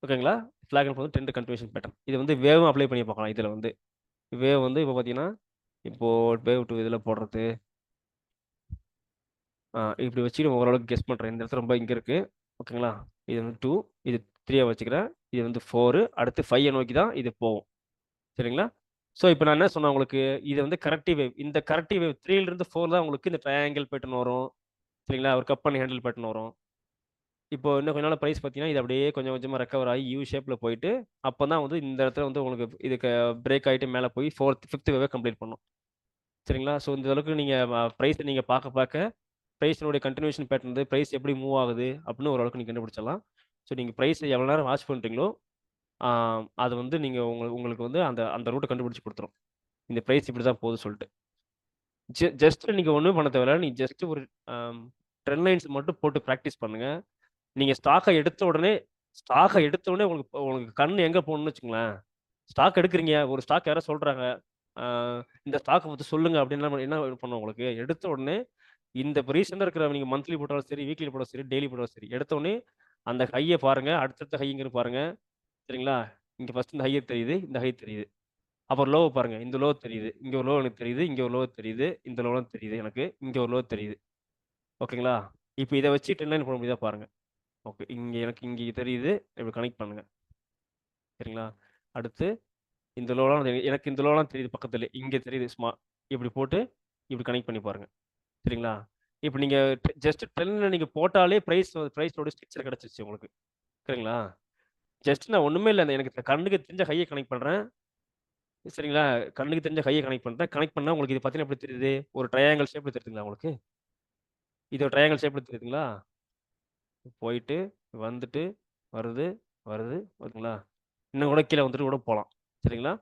ஓகேங்களா? Flag and pole trend continuation pattern. இது வந்து வேவும் அப்ளை பண்ணி பார்க்கலாம் இதுல வந்து. வேவ் வந்து இப்ப பார்த்தீங்கன்னா, இப்போ வேவ் 2 இதுல போடுறது. இப்படி வச்சு நம்ம ஓரளவுக்கு கெஸ் பண்றேன். இந்த இடத்துல ரொம்ப இங்க இருக்கு. ஓகேங்களா? இது வந்து 2 இது 3 வச்சுக்கிறேன். இது வந்து 4 அடுத்து 5 நோக்கி தான் இது போகும். சரிங்களா? ஸோ இப்போ நான் என்ன சொன்னேன் உங்களுக்கு, இது வந்து கரெக்டிவ் வேவ். இந்த கரெக்டிவ் வேவ் 3ல இருந்து 4 தான் உங்களுக்கு இந்த ட்ரையாங்கிள் பேட்டர்ன் வரும். சரிங்களா? ஒரு கப் அண்ட் ஹேண்டில் பேட்டர்ன் வரும். இப்போ இன்னும் கொஞ்ச நாள் பிரைஸ் பார்த்தீங்கன்னா, இது அப்படியே கொஞ்சம் கொஞ்சமா ரெக்கவர் ஆகி யூ ஷேப்ல போயிட்டு, அப்பதான் வந்து இந்த இடத்துல வந்து உங்களுக்கு இதுக்கு பிரேக் ஆயிட்டு மேல போய் 5th வேவ கம்ப்ளீட் பண்ணும். சரிங்களா? ஸோ இந்த அளவுக்கு நீங்க பிரைஸ் நீங்க பார்க்க பிரைஸினுடைய கன்டினியூஷன் பேட்டர்ன் வந்து பிரைஸ் எப்படி மூவ் ஆகுது அப்படின்னு ஓரளவுக்கு நீங்க கண்டுபிடிச்சிடலாம். ஸோ நீங்க பிரைஸ் எவ்வளவு நேரம் வாட்ச் பண்றீங்களோ, அது வந்து நீங்க உங்களுக்கு வந்து அந்த அந்த ரூட்ட கண்டுபிடிச்சு கொடுத்துரும். இந்த பிரைஸ் இப்படி தான் போகுது சொல்லிட்டு. ஜஸ்ட் நீங்க ஒண்ணும் பண்ண தேவையில்ல. நீங்க ஜஸ்ட் ஒரு ட்ரெண்ட் லைன்ஸ் மட்டும் போட்டு பிராக்டிஸ் பண்ணுங்க. நீங்க ஸ்டாக்க எடுத்த உடனே உங்களுக்கு உங்களுக்கு கண் எங்க போகணும்னு வச்சுங்களேன். ஸ்டாக் எடுக்குறீங்க. ஒரு ஸ்டாக் யாரோ சொல்றாங்க. ஆ இந்த ஸ்டாக்க பத்தி சொல்லுங்க அப்படின்னா என்ன பண்ணும் உங்களுக்கு? எடுத்த உடனே இந்த ரீசெண்டா இருக்கிற நீங்க மந்த்லி போட்டாலும் சரி, வீக்லி போட்டாலும் சரி, டெய்லி போட்டாலும் சரி, எடுத்த உடனே அந்த ஹைய பாருங்க. அடுத்தடுத்த ஹைங்கிறது பாருங்க. சரிங்களா? இங்க ஃபர்ஸ்ட் இந்த ஹை தெரியுது. இந்த ஹை தெரியுது. அப்புறம் லோவ பாருங்க. இந்த லோ தெரியுது. இங்க ஒரு லோ எனக்கு தெரியுது. இங்க ஒரு லோ தெரியுது. இந்த லோலாம் தெரியுது எனக்கு. இங்க ஒரு லோ தெரியுது. ஓகேங்களா? இப்ப இத வச்சு ட்ரெண்ட் லைன் போட முடியுதா பாருங்க. ஓகே. எனக்கு இங்க தெரியுது. இப்படி கனெக்ட் பண்ணுங்க. சரிங்களா? அடுத்து இந்த லோலாம் எனக்கு இந்த லோலாம் தெரியுது பக்கத்துல. இங்க தெரியுது இப்படி போட்டு இப்படி கனெக்ட் பண்ணி பாருங்க. சரிங்களா? இப்ப நீங்க ஜஸ்ட் ட்ரெண்ட்ல நீங்க போட்டாலே பிரைஸோட ஸ்ட்ரக்சர் கிடைச்சிருச்சு உங்களுக்கு. சரிங்களா? ஜஸ்ட் நான் ஒண்ணுமே இல்ல. எனக்கு கண்ணுக்கு தெரிஞ்ச ஹைய கனெக்ட் பண்றேன். சரிங்களா? கண்ணுக்கு தெரிஞ்ச ஹைய கனெக்ட் பண்றேன். கனெக்ட் பண்ணா உங்களுக்கு இது பார்த்தீங்கன்னா எப்படி தெரியுது? ஒரு ட்ரையாங்கிள் ஷேப்ல தெரியுதுங்களா உங்களுக்கு? இது ஒரு ட்ரையாங்கிள் ஷேப்ல தெரியுதுங்களா? போயிட்டு, வந்துட்டு, வருது, வருது. ஓகேங்களா? இன்னும் கூட கீழ வந்துட்டு கூட போலாம். சரிங்களா?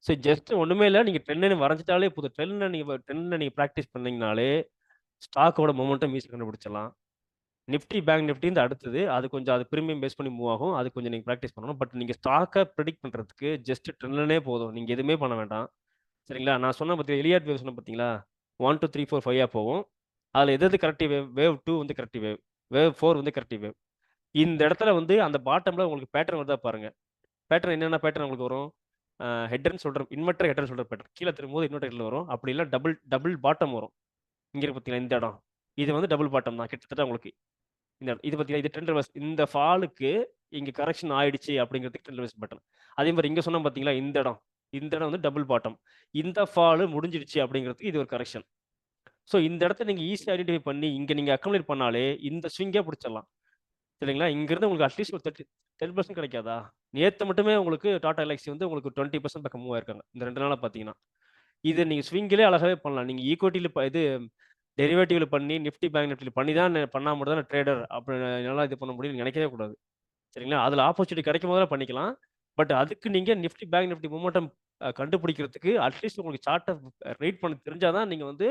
ஸோ ஜஸ்ட் ஒண்ணுமே இல்ல. நீங்க ட்ரெண்ட்ன்னு வரைஞ்சிட்டாலே போதும். ட்ரெண்ட்ல நீங்க பிராக்டிஸ் பண்ணீங்கனாலே, ஸ்டாக்கோட மொமெண்டம் ஈஸியா கண்டுபிடிச்சிடலாம். நிஃப்டி, பேங்க் நிஃப்டி இந்த அடுத்தது. அது பிரீமியம் பேஸ் பண்ணி மூவ் ஆகும். அது கொஞ்சம் நீங்க பிராக்டிஸ் பண்ணணும். பட் நீங்க ஸ்டாக்க பிரெடிக்ட் பண்றதுக்கு ஜஸ்ட் ட்ரெண்ட்லயே போதும். நீங்க எதுவுமே பண்ண வேண்டாம். சரிங்களா? நான் சொன்னேன் பார்த்தீங்களா, எலியாட் வேவ் சொன்னேன் பார்த்தீங்களா? 1, 2, 3, 4, 5 போகும். அதுல எது கரெக்டிவ் வேவ்? வேவ் 2 வந்து கரெக்டிவ் வேவ். வேவ் 4 வந்து கரெக்டிவ் வேவ். இந்த இடத்துல வந்து அந்த பாட்டம்ல உங்களுக்கு பேட்டர்ன் வருதா பாருங்க. பேட்டர்ன் என்னென்ன பேட்டர்ன் உங்களுக்கு வரும்? ஹெட்டர்ன்னு சொல்ற இன்வெர்டர் ஹெட்டர்ன்னு சொல்ற பேட்டர்ன். கீழ திரும்பும்போது இன்வெர்டர் ஹெட்ல வரும். அப்படி இல்ல டபுள் டபுள் பாட்டம் வரும். இங்க இருக்கு பார்த்தீங்களா இந்த இடம். இது வந்து டபுள் பாட்டம் தான் கிட்டத்தட்ட உங்களுக்கு. இது பார்த்தீங்கன்னா இது ட்ரெண்ட் ரிவர்ஸ். இந்த ஃபாலுக்கு இங்க கரெக்ஷன் ஆயிடுச்சு அப்படிங்கிறதுக்கு ட்ரெண்ட் ரிவர்ஸ் பேட்டர்ன். அதே மாதிரி இங்க சொன்னோம் பார்த்தீங்களா இந்த இடம். இந்த இடம் வந்து டபுள் பாட்டம். இந்த ஃபால் முடிஞ்சிடுச்சு அப்படிங்கிறதுக்கு இது ஒரு கரெக்ஷன். ஸோ இந்த இடத்த நீங்க ஈஸியா ஐடென்டிஃபை பண்ணி இங்க நீங்க அக்குமுலேட் பண்ணாலே இந்த ஸ்விங்கே பிடிச்சிடலாம். சரிங்களா? இங்கிருந்து உங்களுக்கு அட்லீஸ்ட் ஒரு 10% கிடைக்காதா? நேத்து மட்டுமே உங்களுக்கு டாடா எல்எக்ஸி வந்து உங்களுக்கு 20% பக்கம் மூவ் ஆயிருக்காங்க. இந்த 2 நாளா பார்த்தீங்கன்னா. இது நீங்க ஸ்விங்கிலே அழகாவே பண்ணலாம். நீங்க ஈக்விட்டில இது டெரிவேட்டிவ்ல பண்ணி நிஃப்டி பேங்க் நிஃப்டில பண்ணி தான் பண்ணா மட்டும் தான் ட்ரேடர் அப்படி என்னால இது பண்ண முடியும்னு நினைக்கவே கூடாது. சரிங்களா? அதுல ஆப்பர்ச்சுனிட்டி கிடைக்கும் போதெல்லாம் பண்ணிக்கலாம். பட் அதுக்கு நீங்க நிஃப்டி பேங்க் நிஃப்டி மொமெண்டம் கண்டுபிடிக்கிறதுக்கு அட்லீஸ்ட் உங்களுக்கு சார்ட்ட ரீட் பண்ண தெரிஞ்சா தான் நீங்க வந்து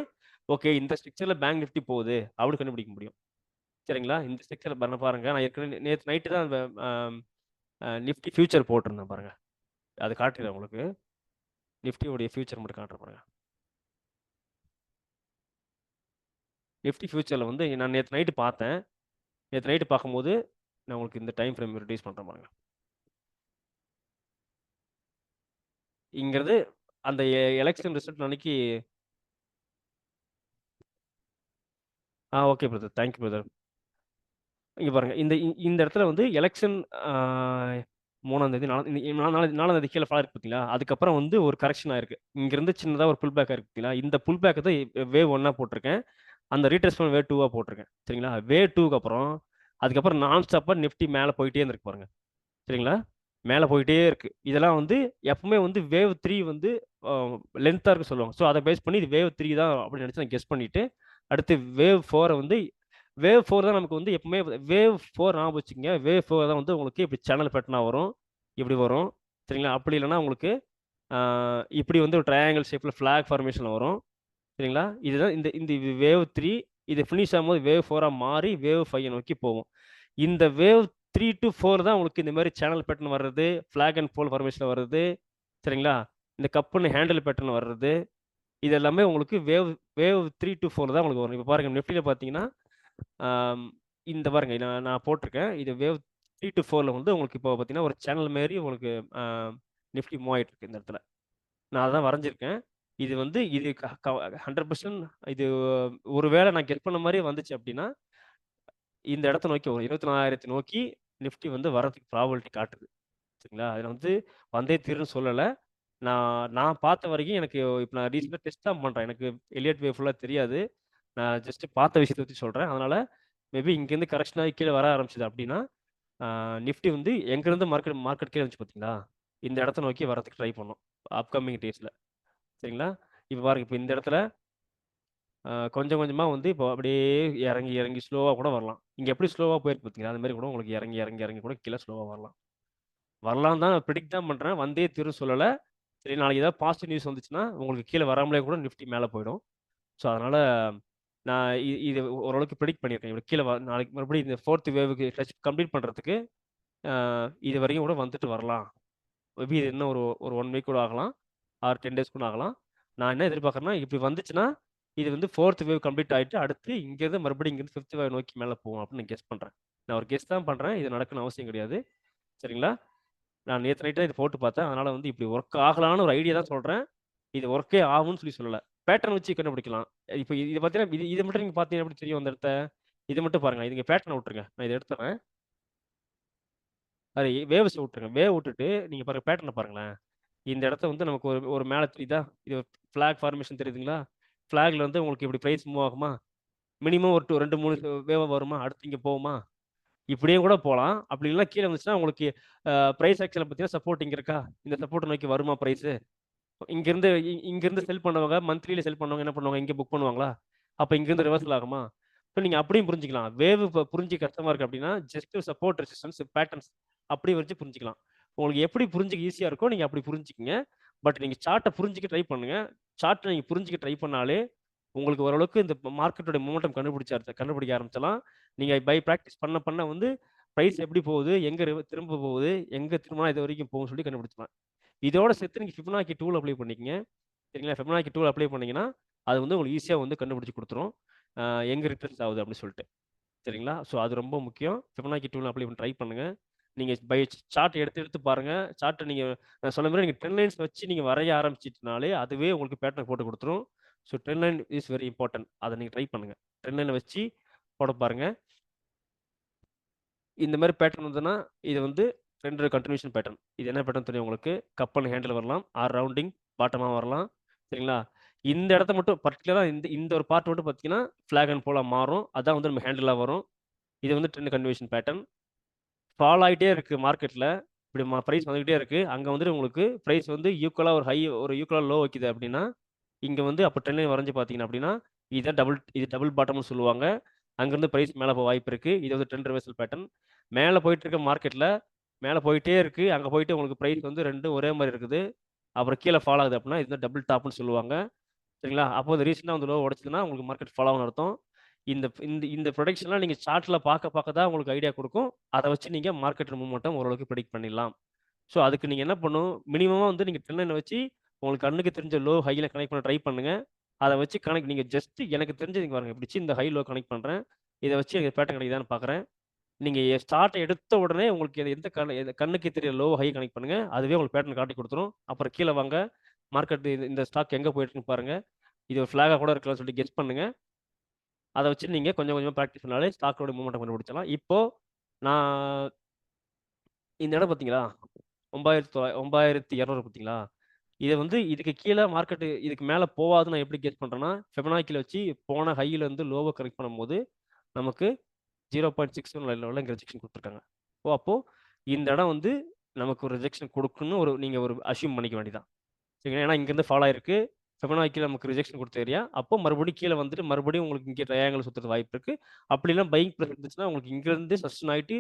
ஓகே இந்த ஸ்ட்ரக்சர்ல பேங்க் நிஃப்டி போகுது அப்படி கண்டுபிடிக்க முடியும். சரிங்களா? இந்த ஸ்ட்ரக்சர் பாருங்க. நான் ஏற்கனவே நேத்து நைட்டு தான் நிஃப்டி ஃபியூச்சர் போட்டிருந்தேன் பாருங்க. அது காட்டுறேன் உங்களுக்கு. நிஃப்டியோடைய ஃபியூச்சர் மட்டும் காட்டுறேன் பாருங்க. நிஃப்டி ஃபியூச்சர்ல வந்து நான் நேத்து நைட்டு பார்த்தேன். நேற்று நைட்டு பார்க்கும்போது நான் உங்களுக்கு இந்த டைம் ஃப்ரேம் ரெடியூஸ் பண்ணுறேன் பாருங்க. இங்கிறது அந்த எலெக்ஷன் ரிசல்ட் அன்னைக்கு. Okay brother, thank you brother. இங்கே பாருங்க, இந்த இடத்துல வந்து எலெக்ஷன் 3ஆம் தேதி 4ஆம் தேதி கீழே ஃபால் இருக்கு பார்த்தீங்களா, அதுக்கப்புறம் வந்து ஒரு கரெக்ஷன் ஆயிருக்கு. இங்கிருந்து சின்னதாக ஒரு புல் பேக் இருக்கு பார்த்தீங்களா, இந்த புல் பேக்கை தான் வேவ் 1 போட்டிருக்கேன், அந்த ரீட்ரெஸ்மெண்ட் வேவ் 2 போட்டிருக்கேன். சரிங்களா, வேவ் 2க்கு அப்புறம் அதுக்கப்புறம் நான் ஸ்டாப்பாக நிஃப்டி மேலே போயிட்டே இருந்திருக்கு பாருங்க. சரிங்களா, மேலே போயிட்டே இருக்கு. இதெல்லாம் வந்து எப்பவுமே வந்து வேவ் 3 வந்து லென்த்தாக இருக்கு சொல்லுவாங்க. ஸோ அதை பேஸ் பண்ணி இது வேவ் 3 தான் அப்படின்னு நினச்சி நான் கெஸ் பண்ணிட்டு அடுத்து வேவ் 4 வந்து வேவ் 4 தான் நமக்கு வந்து எப்பவுமே வேவ் 4 ஞாபகம் வச்சுக்கோங்க. வேவ் 4 தான் வந்து உங்களுக்கு இப்படி சேனல் பேட்டர்னா வரும், இப்படி வரும். சரிங்களா, அப்படி இல்லைன்னா உங்களுக்கு இப்படி வந்து ஒரு ட்ரையாங்கிள் ஷேப்பில் ஃப்ளாக் ஃபார்மேஷனில் வரும். சரிங்களா, இதுதான் இந்த இந்த வேவ் 3. இது ஃபினிஷ் ஆகும்போது வேவ் 4 மாறி வேவ் 5 நோக்கி போகும். இந்த வேவ் 3 to 4 தான் உங்களுக்கு இந்த மாதிரி சேனல் பேட்டர்ன் வர்றது, ஃப்ளாக் அண்ட் போல் ஃபார்மேஷனில் வர்றது. சரிங்களா, இந்த கப்புன்னு ஹேண்டில் பேட்டர்ன் வர்றது, இது எல்லாமே உங்களுக்கு வேவ் வேவ் 3 to 4 தான் உங்களுக்கு வரும். இப்போ பாருங்க, நிஃப்டியில் பார்த்தீங்கன்னா இந்த பாருங்க, நான் போட்டிருக்கேன். இது வேவ் 3 to 4ல் வந்து உங்களுக்கு இப்போ பார்த்தீங்கன்னா ஒரு சேனல் மாரி உங்களுக்கு நிஃப்டி மூவ் ஆகிட்டு இருக்கு. இந்த இடத்துல நான் அதான் வரைஞ்சிருக்கேன். இது வந்து இது 100% இது ஒருவேளை நான் கெட் பண்ண மாதிரி வந்துச்சு அப்படின்னா இந்த இடத்த நோக்கி வரும். 24,000 நோக்கி நிஃப்டி வந்து வரதுக்கு ப்ராபபிலிட்டி காட்டுது. சரிங்களா, அதில் வந்து வந்தே தீருன்னு சொல்லலை. நான் பார்த்த வரைக்கும் எனக்கு இப்போ நான் ரீசெண்டாக டெஸ்ட் தான் பண்ணுறேன். எனக்கு எலியட் வேவ் ஃபுல்லாக தெரியாது. நான் ஜஸ்ட் பார்த்த விஷயத்தை வச்சு சொல்கிறேன். அதனால் மேபி இங்கேருந்து கரெக்ஷன் ஆகி கீழே வர ஆரம்பிச்சது அப்படின்னா நிஃப்டி வந்து எங்கேருந்து மார்க்கெட் கீழே இருந்துச்சு பார்த்தீங்களா, இந்த இடத்த நோக்கி வரதுக்கு ட்ரை பண்ணும் அப்கமிங் டேஸில். சரிங்களா, இப்போ பாருங்க, இப்போ இந்த இடத்துல கொஞ்சம் கொஞ்சமாக வந்து இப்போ அப்படியே இறங்கி இறங்கி ஸ்லோவாக கூட வரலாம். இங்கே எப்படி ஸ்லோவாக போயிருக்கு பார்த்தீங்களா, அது மாதிரி கூட உங்களுக்கு இறங்கி இறங்கி இறங்கி கூட கீழே ஸ்லோவாக வரலாம் தான் ப்ரிடிக்ட் தான் பண்ணுறேன். வந்தே தீரும் சொல்லலை. சரி, நாளைக்கு ஏதாவது பாசிட்டிவ் நியூஸ் வந்துச்சுன்னா உங்களுக்கு கீழே வராமலே கூட நிஃப்டி மேலே போயிடும். ஸோ அதனால் நான் இது ஓரளவுக்கு ப்ரிடிக்ட் பண்ணியிருக்கேன். இப்படி கீழே நாளைக்கு மறுபடியும் இந்த 4th வேவுக்கு கம்ப்ளீட் பண்ணுறதுக்கு இது வரைக்கும் கூட வந்துட்டு வரலாம். மேபி இது இன்னும் ஒரு 1 வீக் கூட ஆகலாம், ஆர் 10 டேஸ் கூட ஆகலாம். நான் என்ன எதிர்பார்க்குறேன்னா, இப்படி வந்துச்சுன்னா இது வந்து 4th வேவ் கம்ப்ளீட் ஆகிட்டு அடுத்து இங்கேருந்து மறுபடியும் இங்கேருந்து 5th வேவ் நோக்கி மேலே போகும் அப்படின்னு நான் கெஸ் பண்ணுறேன். நான் ஒரு கெஸ் தான் பண்ணுறேன், இது நடக்கணும்னு அவசியம் கிடையாது. சரிங்களா, நான் நேற்று நைட்டாக இது போட்டு பார்த்தேன். அதனால் வந்து இப்படி ஒர்க் ஆகலான்னு ஒரு ஐடியா தான் சொல்கிறேன். இது ஒர்க்கே ஆகும்னு சொல்லலை. பேட்டர்ன் வச்சு கண்டுபிடிக்கலாம். இப்போ இது பார்த்தீங்கன்னா இது மட்டும் நீங்கள் பார்த்தீங்கன்னா எப்படி தெரியும் அந்த இடத்த? இது மட்டும் பாருங்கள். இதுங்க பேட்டர்னை விட்டுருங்க, நான் இதை எடுத்துறேன். அது வேவ்ஸ் விட்டுருங்க. வேவ் விட்டுட்டு நீங்கள் பாருங்கள், பேட்டர்னை பாருங்களேன். இந்த இடத்த வந்து நமக்கு ஒரு மேலே தெரியுதா, இது ஃப்ளாக் ஃபார்மேஷன் தெரியுதுங்களா? ஃப்ளாகில் வந்து உங்களுக்கு இப்படி ப்ரைஸ் மூவ் ஆகுமா, மினிமம் ஒரு 2-3 வேவாக வருமா, அடுத்து இங்கே போகுமா, இப்படியே கூட போகலாம். அப்படி இல்லைன்னா கீழே வந்துச்சுன்னா உங்களுக்கு ப்ரைஸ் ஆக்ஷனில் பார்த்தீங்கன்னா சப்போர்ட் இங்கே இருக்கா, இந்த சப்போர்ட் நோக்கி வருமா ப்ரைஸு? இங்கேருந்து செல் பண்ணுவாங்க, மந்த்லியில் செல் பண்ணுவாங்க, என்ன பண்ணுவாங்க, இங்கே புக் பண்ணுவாங்களா? அப்போ இங்கேருந்து ரிவர்சல் ஆகுமா? ஸோ நீங்கள் அப்படியும் புரிஞ்சிக்கலாம். வேவ் இப்போ புரிஞ்சு கஷ்டமாக இருக்குது அப்படின்னா ஜஸ்ட் சப்போர்ட் ரெசிஸ்டன்ஸ் பேட்டர்ன்ஸ் அப்படி வச்சு புரிஞ்சிக்கலாம். உங்களுக்கு எப்படி புரிஞ்சுக்க ஈஸியாக இருக்கோ நீங்கள் அப்படி புரிஞ்சுக்கிங்க. பட் நீங்கள் சார்ட்டை புரிஞ்சிக்க ட்ரை பண்ணுங்கள். சார்ட்டை நீங்கள் புரிஞ்சிக்க ட்ரை பண்ணாலே உங்களுக்கு ஓரளவுக்கு இந்த மார்க்கெட்டோட மூமெண்டம் கண்டுபிடிக்க ஆரம்பிச்சலாம். நீங்கள் பை ப்ராக்டிஸ் பண்ண வந்து ப்ரைஸ் எப்படி போகுது, எங்கே திரும்ப போகுது, எங்கே திரும்பினா இது வரைக்கும் போகும்னு சொல்லி கண்டுபிடிச்சலாம். இதோட சேர்த்து நீங்கள் ஃபிபனாக்கி டூல் அப்ளை பண்ணிக்கங்க. சரிங்களா, ஃபிபனாக்கி டூல் அப்ளை பண்ணிங்கன்னா அது வந்து உங்களுக்கு ஈஸியாக வந்து கண்டுபிடிச்சி கொடுத்துரும் எங்கே ரிட்டர்ன்ஸ் ஆகுது அப்படின்னு சொல்லிட்டு. சரிங்களா, ஸோ அது ரொம்ப முக்கியம். ஃபிபனாக்கி டூல் அப்ளை பண்ணி ட்ரை பண்ணுங்கள். நீங்கள் பை சார்ட் எடுத்து பாருங்கள். சார்ட்டை நீங்கள் சொன்ன மாதிரி நீங்கள் 10 லைன்ஸ் வச்சு நீங்கள் வரைய ஆரம்பிச்சிட்டனாலே அதுவே உங்களுக்கு பேட்டர்ன் போட்டு கொடுத்துரும். So 10 line is very important. அதை நீங்கள் ட்ரை பண்ணுங்கள். 10 லைனை வச்சு போட பாருங்கள். இந்த மாதிரி பேட்டர்ன் வந்ததுன்னா இது வந்து 2 கண்டினியூஷன் பேட்டர்ன். இது என்ன பேட்டர்ன் தெரியும் உங்களுக்கு? கப் அண்ட் ஹேண்டில் வரலாம், ஆர் ரவுண்டிங் பாட்டமாக வரலாம். சரிங்களா, இந்த இடத்த மட்டும் பர்டிகுலராக இந்த ஒரு பார்ட் மட்டும் பார்த்தீங்கன்னா ஃப்ளாக் அண்ட் போலாக மாறும். அதான் வந்து நம்ம ஹேண்டிலாக வரும். இது வந்து 10 கண்டினியூஷன் பேட்டர்ன். ஃபால் ஆகிட்டே இருக்குது மார்க்கெட்டில். இப்படி ப்ரைஸ் வந்துக்கிட்டே இருக்குது. அங்கே வந்துட்டு உங்களுக்கு ப்ரைஸ் வந்து ஈக்குவலாக ஒரு ஈக்குவலாக லோ வைக்குது அப்படின்னா இங்கே வந்து அப்போ 10 லைன் வரைஞ்சி பார்த்தீங்கன்னா அப்படின்னா இது டபுள் பாட்டம்னு சொல்லுவாங்க. அங்கேருந்து ப்ரைஸ் மேலே போக வாய்ப்பு இருக்குது. இது வந்து 10 ரிவர்சல் பேட்டர்ன். மேலே போயிட்டு இருக்க மார்க்கெட்டில் மேலே போயிட்டே இருக்குது. அங்கே போயிட்டு உங்களுக்கு ப்ரைஸ் வந்து 2 ஒரே மாதிரி இருக்குது. அப்புறம் கீழே ஃபால் ஆகுது அப்படின்னா இது வந்து டபுள் டாப்னு சொல்லுவாங்க. சரிங்களா, அப்போ அது ரீசெண்டாக வந்து லோ உடச்சதுன்னா உங்களுக்கு மார்க்கெட் ஃபாலோ ஆகும்னு அர்த்தம். இந்த இந்த இந்த ப்ரொடக்ஷன்லாம் நீங்கள் சார்ட்டில் பார்க்க தான் உங்களுக்கு ஐடியா கொடுக்கும். அதை வச்சு நீங்கள் மார்க்கெட் மூவ்மெண்ட்டை ஓரளவுக்கு ப்ரெடிக்ட் பண்ணிடலாம். ஸோ அதுக்கு நீங்கள் என்ன பண்ணணும், மினிமமாக வந்து நீங்கள் 10 லைனை வச்சு உங்களுக்கு கண்ணுக்கு தெரிஞ்ச லோ ஹையில் கனெக்ட் பண்ண ட்ரை பண்ணுங்கள். அதை வச்சு நீங்கள் ஜஸ்ட் எனக்கு தெரிஞ்சு நீங்கள் பாருங்கள், இப்படி இந்த ஹை லோ கனெக்ட் பண்ணுறேன், இதை வச்சு எனக்கு பேட்டர்ன் கிடைக்குதான்னு பார்க்குறேன். நீங்க ஸ்டார்ட் எடுத்த உடனே உங்களுக்கு எந்த கண்ணுக்கு தெரியற லோ ஹை கனெக்ட் பண்ணுங்க. அதுவே உங்களுக்கு பேட்டர்ன் காட்டி கொடுத்துரும். அப்புறம் கீழே வாங்க. மார்க்கெட் இந்த ஸ்டாக் எங்க போயிட்டு இருக்குன்னு பாருங்க. இது ஒரு ஃபிளாகா கூட இருக்கலாம்னு சொல்லிட்டு கெஸ் பண்ணுங்க. அதை வச்சு நீங்க கொஞ்சம் கொஞ்சமா ப்ராக்டிஸ் பண்ணாலே ஸ்டாக்கோட மூவ்மெண்ட் கண்டுபிடிச்சலாம். இப்போ நான் இந்த இடம் பார்த்தீங்களா 9200 பார்த்தீங்களா? இதை வந்து இதுக்கு கீழே மார்க்கெட் இதுக்கு மேலே போகாதுன்னு நான் எப்படி கெஸ் பண்ணுறேன்னா, ஃபெபனாக்கியில் வச்சு போன ஹையில இருந்து லோவை கரெக்ட் பண்ணும்போது நமக்கு 0.61 லெவலில் இங்கே ரிஜெக்ஷன் கொடுத்துருக்காங்க. அப்போது இந்த இடம் வந்து நமக்கு ஒரு ரிஜெக்ஷன் கொடுக்குன்னு நீங்கள் ஒரு அஷ்யூம் பண்ணிக்க வேண்டியதான். சரிங்களா? ஏன்னா இங்கேருந்து ஃபாலோ ஆயிருக்கு. ஃபெபனாக்கியில் நமக்கு ரிஜெக்ஷன் கொடுத்த ஏரியா. அப்போ மறுபடியும் கீழே வந்துட்டு மறுபடியும் உங்களுக்கு இங்கே ட்ரையாங்கிள் சுற்றுறது வாய்ப்பு இருக்குது. அப்படிலாம் பையிங் ப்ரெஸ் இருந்துச்சுன்னா உங்களுக்கு இங்கேருந்து சஸ்டன் ஆகிட்டு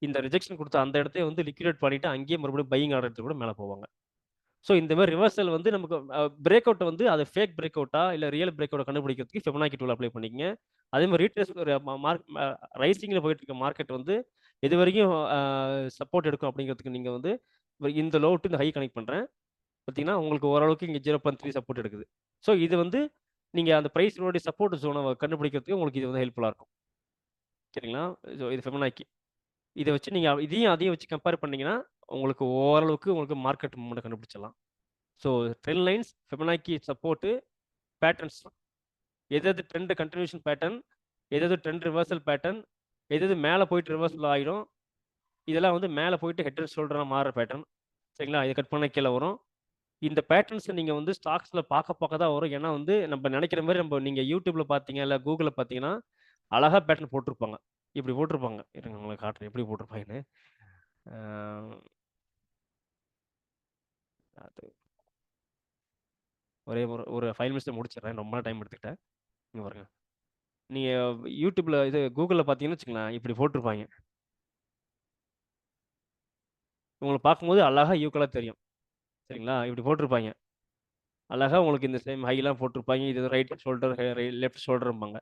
இந்த ரிஜெக்ஷன் கொடுத்த அந்த இடத்தையே வந்து லிக்விடேட் பண்ணிட்டு அங்கேயே மறுபடியும் பையிங் ஆர்டர் எடுத்து கூட மேலே போவாங்க. ஸோ இந்த மாதிரி ரிவர்சல் வந்து நமக்கு பிரேக் அவுட் வந்து அது ஃபேக் பிரேக் அவுட்டா இல்லை ரியல் பிரேக் அவுட்டை கண்டுபிடிக்கிறதுக்கு ஃபெபனாக்கி டூல் அப்ளை பண்ணிக்கங்க. அதே மாதிரி ரீட்ரேஸ் ரைசிங்கில் போயிட்டு இருக்க மார்க்கெட் வந்து எது வரைக்கும் சப்போர்ட் எடுக்கும் அப்படிங்கிறதுக்கு நீங்கள் வந்து இந்த லோ டு இந்த ஹை கனெக்ட் பண்ணுறேன். பார்த்தீங்கன்னா உங்களுக்கு ஓரளவுக்கு இங்கே 0.3 சப்போர்ட் எடுக்குது. ஸோ இது வந்து நீங்கள் அந்த ப்ரைஸோடைய சப்போர்ட் ஜோனை கண்டுபிடிக்கிறதுக்கு உங்களுக்கு இது வந்து ஹெல்ப்ஃபுல்லாக இருக்கும். சரிங்களா? ஸோ இது ஃபெபனாக்கி. இதை வச்சு நீங்கள் அதையும் வச்சு கம்பேர் பண்ணீங்கன்னா உங்களுக்கு ஓரளவுக்கு உங்களுக்கு மார்க்கெட் மூவ்மெண்ட் கண்டுபிடிச்சிடலாம். So trend lines, ஃபெபனாக்கி support, patterns, எது ட்ரெண்ட் கண்டினியூஷன் பேட்டர்ன், எது ட்ரெண்ட் ரிவர்சல் பேட்டர்ன், எது மேலே போயிட்டு ரிவர்சல் ஆகிடும், இதெல்லாம் வந்து மேலே போயிட்டு ஹெட் அண்ட் ஷோல்டராக மாறுற பேட்டர்ன். சரிங்களா? இதை கட் பண்ண கீழே வரும். இந்த பேட்டர்ன்ஸை நீங்கள் வந்து ஸ்டாக்ஸில் பார்க்க தான் வரும். ஏன்னா வந்து நம்ம நினைக்கிற மாதிரி நீங்கள் யூடியூப்ல பார்த்தீங்க இல்லை கூகுளில் பார்த்தீங்கன்னா அழகாக பேட்டர்ன் போட்டிருப்பாங்க. இப்படி போட்டிருப்பாங்க. இருங்க உங்களுக்கு காட்டுறேன் எப்படி போட்டிருப்பாங்கன்னு. அது ஒரு 5 மினிட்ஸில் முடிச்சிடுறேன். ரொம்ப டைம் எடுத்துக்கிட்டேன். இங்கே பாருங்க. நீங்கள் யூடியூப்ல இது கூகுளில் பார்த்தீங்கன்னு வச்சுக்கலாம், இப்படி போட்டிருப்பாங்க. உங்களுக்கு பார்க்கும்போது அழகாக ஈக்குவலாக தெரியும். சரிங்களா? இப்படி போட்டிருப்பாங்க. அழகாக உங்களுக்கு இந்த சேம் ஹைலாம் போட்டிருப்பாங்க. இது ரைட் ஷோல்டர், லெஃப்ட் ஷோல்டர்ம்பாங்க.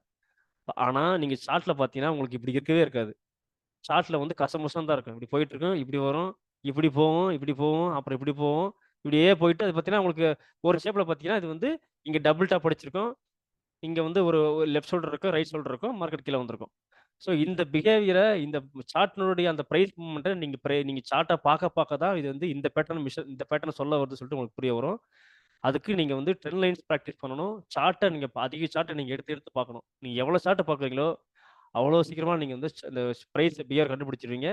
ஆனால் நீங்கள் சார்ட்டில் பார்த்தீங்கன்னா உங்களுக்கு இப்படி இருக்கவே இருக்காது. சார்ட்டில் வந்து கசமுசம் தான் இருக்கும். இப்படி போயிட்டு இருக்கும், இப்படி வரும், இப்படி போகும், இப்படி போகும், அப்புறம் இப்படி போகும், இப்படியே போயிட்டு அது பார்த்தீங்கன்னா உங்களுக்கு ஒரு ஷேப்பில் பார்த்தீங்கன்னா இது வந்து இங்கே டபுள் டாப் அடிச்சிருக்கும், இங்கே வந்து ஒரு லெஃப்ட் ஷோல்டர் இருக்கும், ரைட் ஷோல்டர் இருக்கும், மார்க்கெட் கீழே வந்திருக்கும். ஸோ இந்த பிஹேவியரை இந்த சார்ட்னுடைய அந்த ப்ரைஸ் மூவ்மெண்ட்டை நீங்கள் சார்ட்டை பார்க்க தான் இது வந்து இந்த பேட்டர்ன் சொல்ல வருது சொல்லிட்டு உங்களுக்கு புரிய வரும். அதுக்கு நீங்கள் வந்து ட்ரெண்ட் லைன்ஸ் ப்ராக்டிஸ் பண்ணணும். சார்ட்டை நீங்கள் அதிக சார்ட்டை நீங்கள் எடுத்து பார்க்கணும். நீங்கள் எவ்வளோ சார்ட்டை பார்க்குறீங்களோ அவ்வளோ சீக்கிரமாக நீங்கள் வந்து இந்த ப்ரைஸ் பியர் கண்டுபிடிச்சிருவீங்க.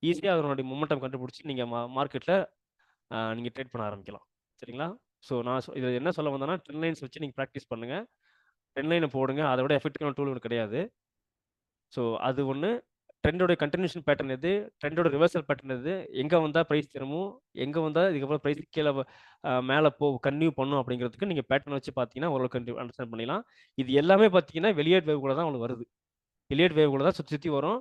ஈஸியாக அதனுடைய மொமெண்டம் கண்டுபிடிச்சி நீங்கள் மார்க்கெட்டில் நீங்கள் ட்ரேட் பண்ண ஆரம்பிக்கலாம். சரிங்களா? ஸோ நான் இதில் என்ன சொல்ல வந்தேன்னா ட்ரெண்ட் லைன்ஸ் வச்சு நீங்கள் ப்ராக்டிஸ் பண்ணுங்கள். ட்ரெண்ட் லைனை போடுங்க. அதை விட எஃபெக்டிவான டூல் ஒன்று கிடையாது. ஸோ அது ஒன்று. ட்ரெண்டோட கண்டினியூஷன் பேட்டர்ன் எது, ட்ரெண்டோட ரிவர்சல் பேட்டர்ன் எது, எங்கே வந்தால் ப்ரைஸ் திரும்பும், எங்கே வந்தால் இதுக்கப்புறம் ப்ரைஸ் கீழே மேலே கன்டினியூ பண்ணும் அப்படிங்கிறதுக்கு நீங்கள் பேட்டர்ன் வச்சு பார்த்தீங்கன்னா ஓரளவுக்கு அண்டர்ஸ்டாண்ட் பண்ணிக்கலாம். இது எல்லாமே பார்த்தீங்கன்னா வெளியேட் வேவ் கூட தான் உங்களுக்கு வருது. எலியட் வேவ் கூட தான் சுற்றி வரும்.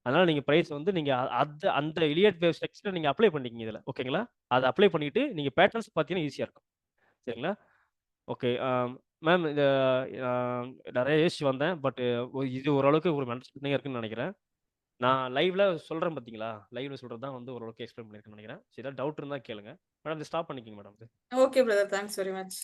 அதனால் நீங்கள் ப்ரைஸ் வந்து நீங்கள் அந்த எலியட் வேவ் ஸ்ட்ரக்சரை நீங்கள் அப்ளை பண்ணிக்கிங்க இதில். ஓகேங்களா? அதை அப்ளை பண்ணிவிட்டு நீங்கள் பேட்டர்ன்ஸ் பார்த்தீங்கன்னா ஈஸியாக இருக்கும். சரிங்களா? ஓகே. மேம் இந்த நிறைய யோசிச்சு வந்தேன். பட் இது ஓரளவுக்கு ஒரு அண்டர்ஸ்டாண்டிங்காக இருக்குன்னு நினைக்கிறேன். நான் லைவ்ல சொல்கிறேன் பார்த்தீங்களா? லைவ்ல சொல்கிறது தான் வந்து ஓரளவுக்கு எக்ஸ்பிளைன் பண்ணியிருக்கேன்னு நினைக்கிறேன். சரி, ஏதாவது டவுட் இருந்தால் கேளுங்க. மேடம் இதை ஸ்டாப் பண்ணிக்கிங்க madam. Okay brother. Thanks very much.